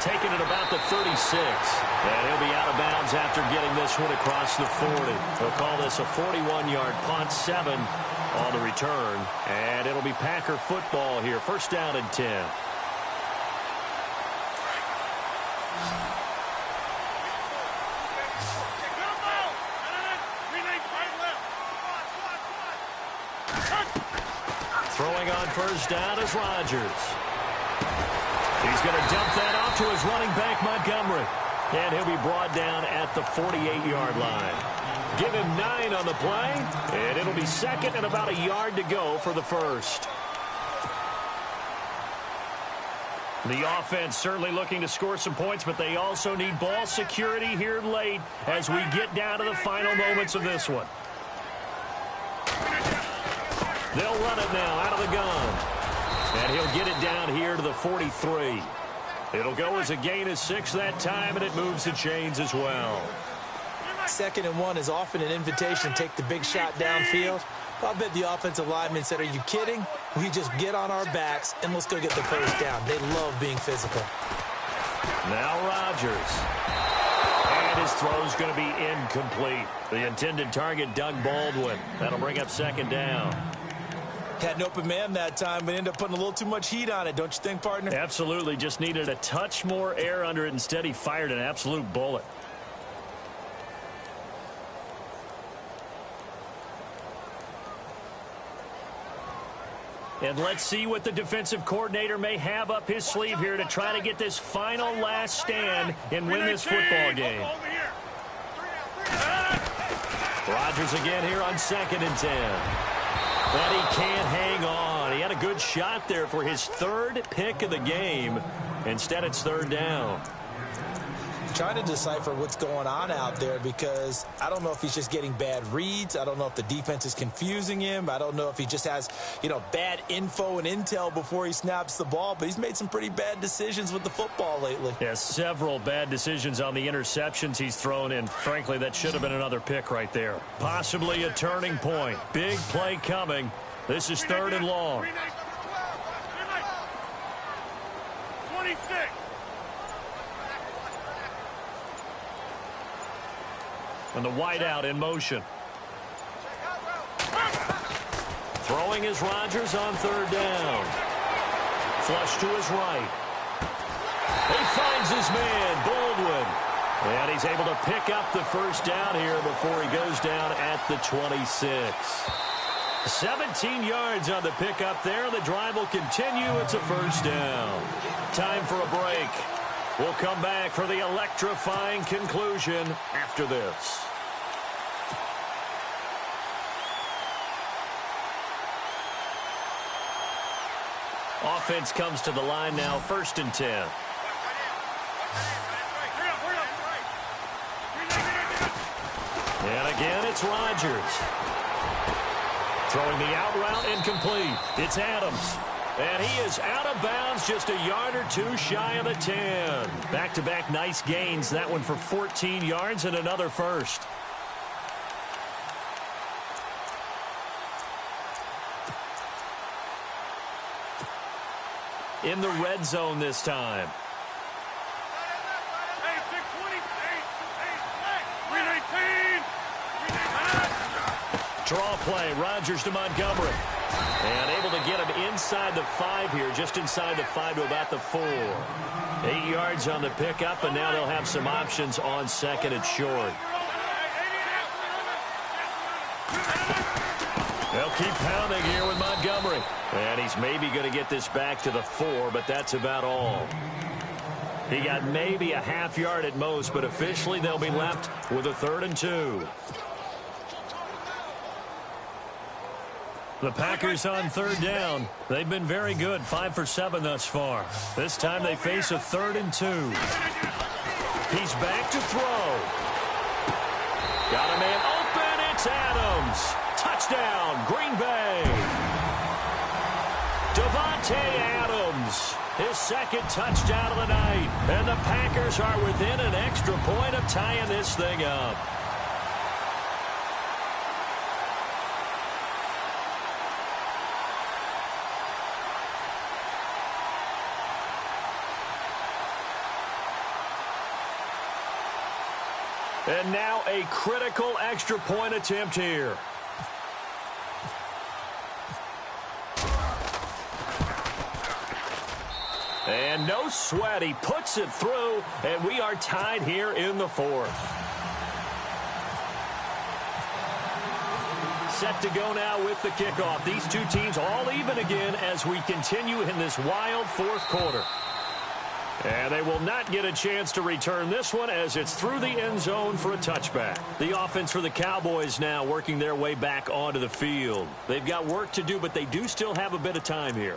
Taking it about the 36. And he'll be out of bounds after getting this one across the 40. They'll call this a 41-yard punt, 7 on the return. And it'll be Packer football here. First down and 10. Throwing on first down is Rodgers. He's going to dump that off to his running back, Montgomery. And he'll be brought down at the 48-yard line. Give him 9 on the play, and it'll be second and about a yard to go for the first. The offense certainly looking to score some points, but they also need ball security here late as we get down to the final moments of this one. They'll run it now out of the gun. And he'll get it down here to the 43. It'll go as a gain of 6 that time, and it moves the chains as well. 2nd and 1 is often an invitation to take the big shot downfield. I'll bet the offensive lineman said, are you kidding? We just get on our backs, and let's go get the first down. They love being physical. Now Rodgers. And his throw's going to be incomplete. The intended target, Doug Baldwin. That'll bring up second down. Had an open man that time, but ended up putting a little too much heat on it, don't you think, partner? Absolutely. Just needed a touch more air under it. Instead, he fired an absolute bullet. And let's see what the defensive coordinator may have up his sleeve here to try to get this final last stand and win this football game. Rodgers again here on 2nd and 10. But he can't hang on. He had a good shot there for his 3rd pick of the game. Instead, it's third down. trying to decipher what's going on out there because I don't know if he's just getting bad reads. I don't know if the defense is confusing him. I don't know if he just has, bad info and intel before he snaps the ball, but he's made some pretty bad decisions with the football lately. Yeah, several bad decisions on the interceptions he's thrown, and frankly, that should have been another pick right there. Possibly a turning point. Big play coming. This is 3rd and long. 26. And the wideout in motion. Throwing is Rodgers on 3rd down. Flush to his right. He finds his man, Baldwin. And he's able to pick up the first down here before he goes down at the 26. 17 yards on the pickup there. The drive will continue. It's a first down. Time for a break. We'll come back for the electrifying conclusion after this. Offense comes to the line now, 1st and 10. And again, it's Rodgers. Throwing the out route incomplete. It's Adams. And he is out of bounds, just a yard or two shy of the 10. Back-to-back nice gains. That one for 14 yards and another first. In the red zone this time. Draw play, Rodgers to Montgomery. And able to get him inside the 5 here, just inside the 5 to about the 4. 8 yards on the pickup, and now they'll have some options on 2nd and short. They'll keep pounding here with Montgomery. And he's maybe going to get this back to the 4, but that's about all. He got maybe a half yard at most, but officially they'll be left with a 3rd and 2. The Packers on 3rd down. They've been very good, 5 for 7 thus far. This time they face a 3rd and 2. He's back to throw. Got a man open. It's Adams. Touchdown, Green Bay. Davante Adams, his 2nd touchdown of the night. And the Packers are within an extra point of tying this thing up. And now a critical extra point attempt here. And no sweat. He puts it through, and we are tied here in the 4th. Set to go now with the kickoff. These two teams all even again as we continue in this wild 4th quarter. And they will not get a chance to return this one as it's through the end zone for a touchback. The offense for the Cowboys now working their way back onto the field. They've got work to do, but they do still have a bit of time here.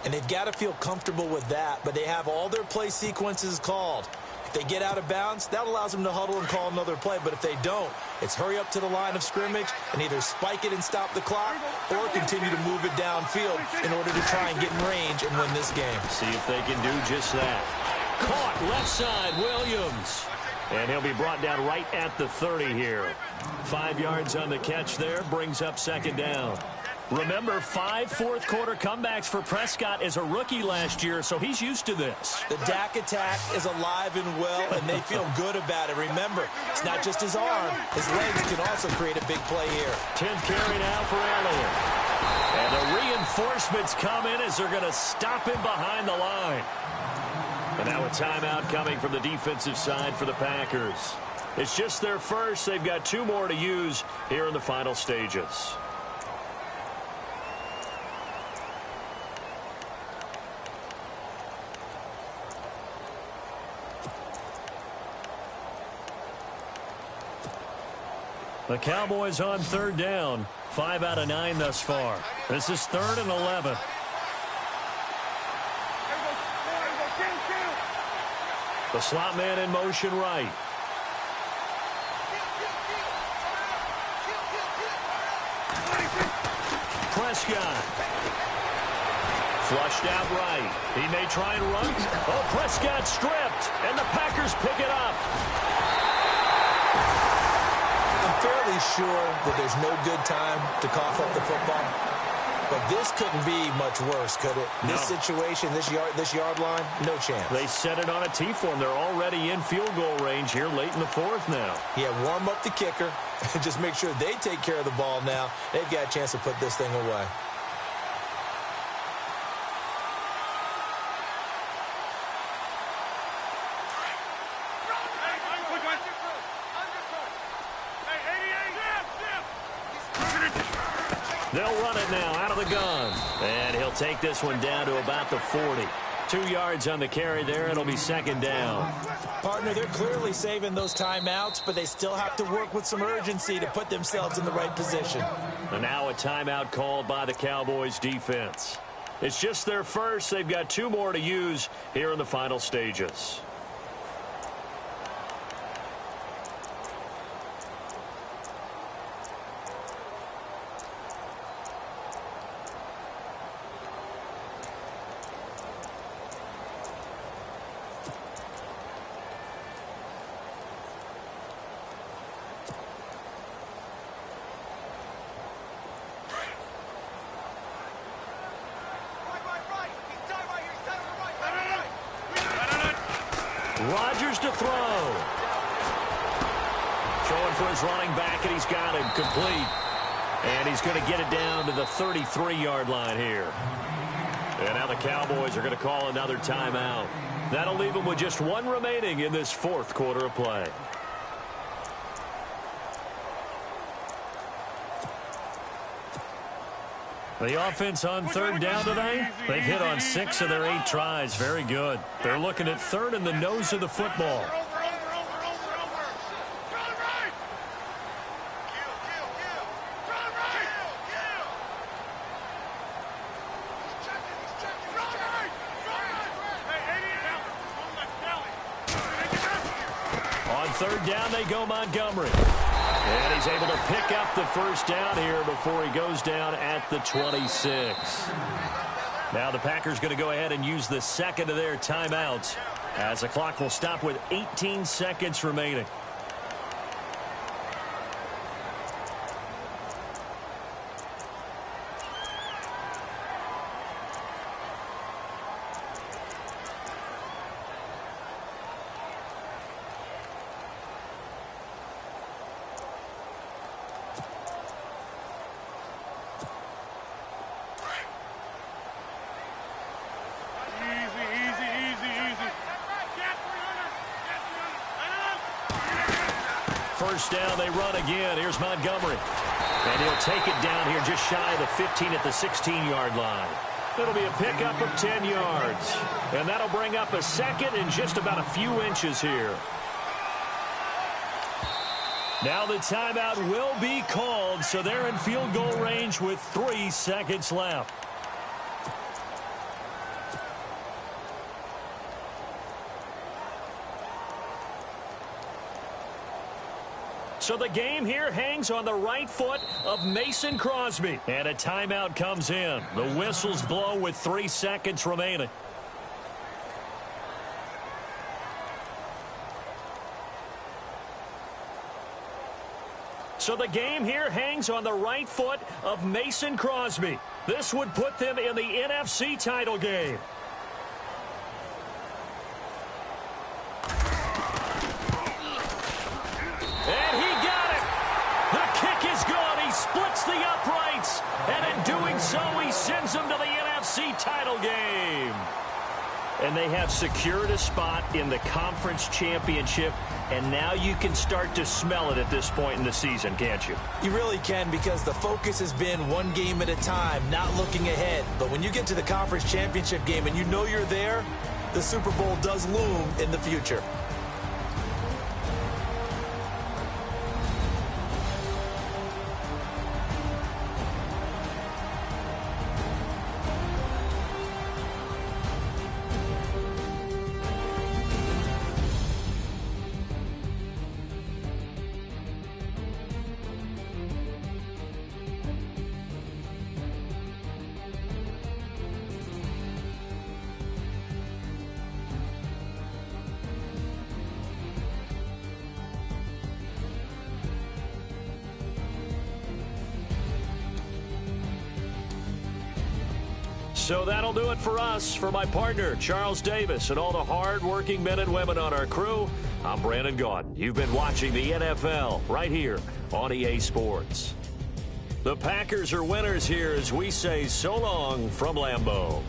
And they've got to feel comfortable with that, but they have all their play sequences called. If they get out of bounds, that allows them to huddle and call another play. But if they don't, it's hurry up to the line of scrimmage and either spike it and stop the clock or continue to move it downfield in order to try and get in range and win this game. See if they can do just that. Caught left side, Williams. And he'll be brought down right at the 30 here. 5 yards on the catch there, brings up 2nd down. Remember, 5 fourth-quarter comebacks for Prescott as a rookie last year, so he's used to this. The Dak attack is alive and well, and they feel good about it. Remember, it's not just his arm. His legs can also create a big play here. 10th carry now for Elliott. And the reinforcements come in as they're going to stop him behind the line. And now a timeout coming from the defensive side for the Packers. It's just their first. They've got 2 more to use here in the final stages. The Cowboys on 3rd down. 5 out of 9 thus far. This is 3rd and 11. The slot man in motion right. Prescott. Flushed out right. He may try and run. Oh, Prescott stripped, and the Packers pick it up. I'm fairly sure that there's no good time to cough up the football. But this couldn't be much worse, could it? No. This situation, this yard line, no chance. They set it on a T-form. They're already in field goal range here late in the fourth now. Yeah, warm up the kicker. Just make sure they take care of the ball now. They've got a chance to put this thing away. They'll run it now out of the gun. And he'll take this one down to about the 40. 2 yards on the carry there. It'll be second down. Partner, they're clearly saving those timeouts, but they still have to work with some urgency to put themselves in the right position. And now a timeout called by the Cowboys defense. It's just their first. They've got 2 more to use here in the final stages. Rodgers to throw. Throwing for his running back, and he's got him complete. And he's going to get it down to the 33-yard line here. And now the Cowboys are going to call another timeout. That'll leave them with just 1 remaining in this fourth quarter of play. The offense on third down today, they've hit on 6 of their 8 tries. Very good. They're looking at third in the nose of the football. On third down, they go Montgomery. And he's able to pick up the first down here before he goes down at the 26. Now the Packers going to go ahead and use the second of their timeouts as the clock will stop with 18 seconds remaining. First down, they run again. Here's Montgomery. And he'll take it down here just shy of the 15 at the 16-yard line. It'll be a pickup of 10 yards. And that'll bring up a second in just about a few inches here. Now the timeout will be called, so they're in field goal range with 3 seconds left. So the game here hangs on the right foot of Mason Crosby. And a timeout comes in. The whistles blow with 3 seconds remaining. So the game here hangs on the right foot of Mason Crosby. This would put them in the NFC title game. And he got it. The kick is gone. He splits the uprights. And in doing so, he sends them to the NFC title game. And they have secured a spot in the conference championship. And now you can start to smell it at this point in the season, can't you? You really can, because the focus has been one game at a time, not looking ahead. But when you get to the conference championship game and you know you're there, the Super Bowl does loom in the future. So that'll do it for us. For my partner, Charles Davis, and all the hard-working men and women on our crew, I'm Brandon Gaudin. You've been watching the NFL right here on EA Sports. The Packers are winners here as we say so long from Lambeau.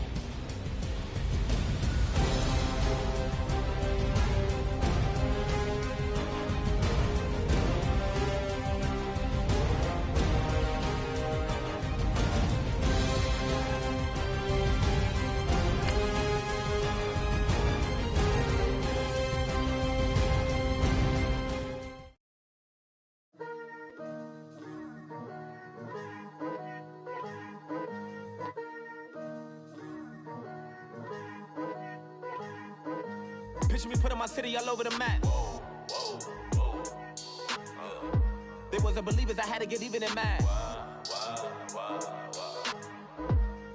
Picture me putting my city all over the map. They wasn't believers, I had to get even and mad.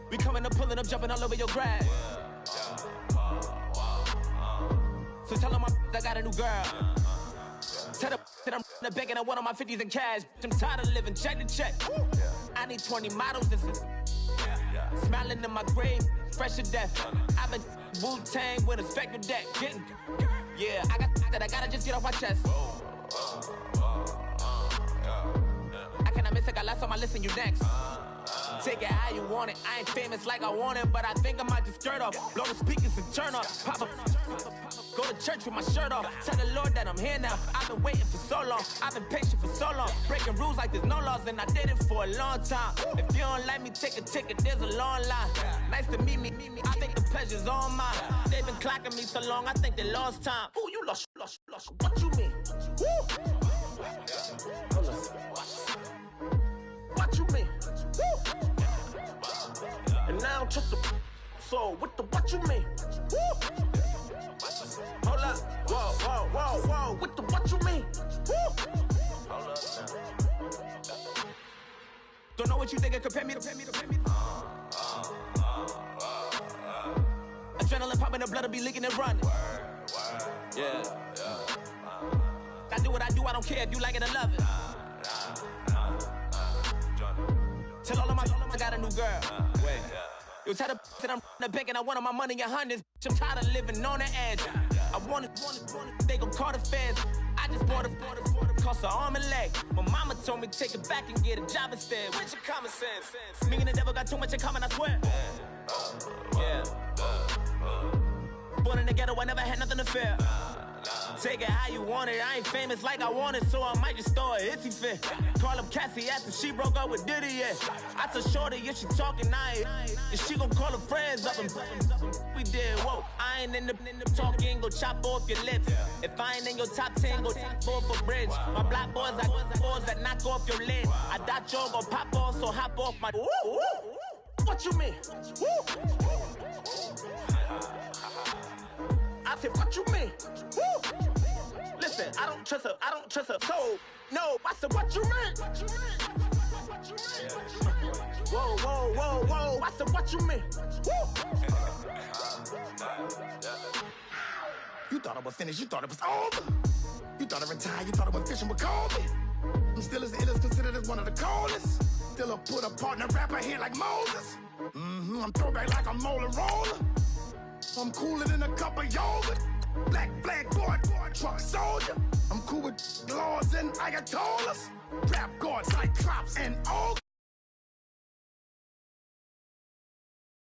We coming up, pulling up, jumping all over your grass. So tell them I got a new girl. Tell them that I'm in the bank and I want on my 50s in cash. I'm tired of living check to check. I need 20 models, this is smiling in my grave, fresh to death. I've been Wu-Tang with a spectral deck. Getting, yeah, I gotta just get off my chest. I cannot miss it, got last on my list and you next. Take it how you want it. I ain't famous like I want it, but I think I might just skirt off. Blow the speakers and turn up. Pop up. Go to church with my shirt off. Tell the Lord that I'm here now. I've been waiting for so long. I've been patient for so long. Breaking rules like there's no laws, and I did it for a long time. If you don't like me, take a ticket. There's a long line. Nice to meet me. I think the pleasure's all mine. They've been clocking me so long, I think they lost time. Ooh, you lost. What you mean? Woo! Hold up. What you mean? Woo! And now I'm just a so what you mean? Woo! Hold up, whoa, what you mean? Woo! Hold up. Don't know what you think it compare me to. Adrenaline popping, the blood'll be leaking and running. Yeah. I do what I do, I don't care if you like it or love it. Tell all of my I got a new girl. Wait. Yo, tell the that I'm in the bank and I want my money in hundreds. I'm tired of living on the edge. I want it, they gon' call the feds. I just bought it, cost an arm and leg. My mama told me take it back and get a job instead. Where's your common sense? Me and the devil got too much in common, I swear. Yeah. Born in the ghetto, I never had nothing to fear. Take it how you want it. I ain't famous like I want it, so I might just throw a hissy fit. Call up Cassie after she broke up with Diddy, yeah. I told Shorty if she talking, and she gon' call her friends up and we did, whoa. I ain't in the talking, go chop off your lips. If I ain't in your top 10, go fall for bridge. My black boys, I got boys that knock off your lid. I thought y'all gon' pop off, so hop off my. What you mean? I said, what you mean? Woo! Listen, I don't trust her. So, no, I said, what you mean? Whoa, I said, what you mean? Woo! You thought I was finished, you thought it was over. You thought I retired, you thought I was fishing with Kobe. I'm still as ill as considered as one of the coldest. Still a put a partner rapper here like Moses. I'm throwback like a molar roller. I'm cooler than a cup of yogurt. Black flag board, truck soldier. I'm cool with laws and Ayatollahs. Rap god, Cyclops and ogre.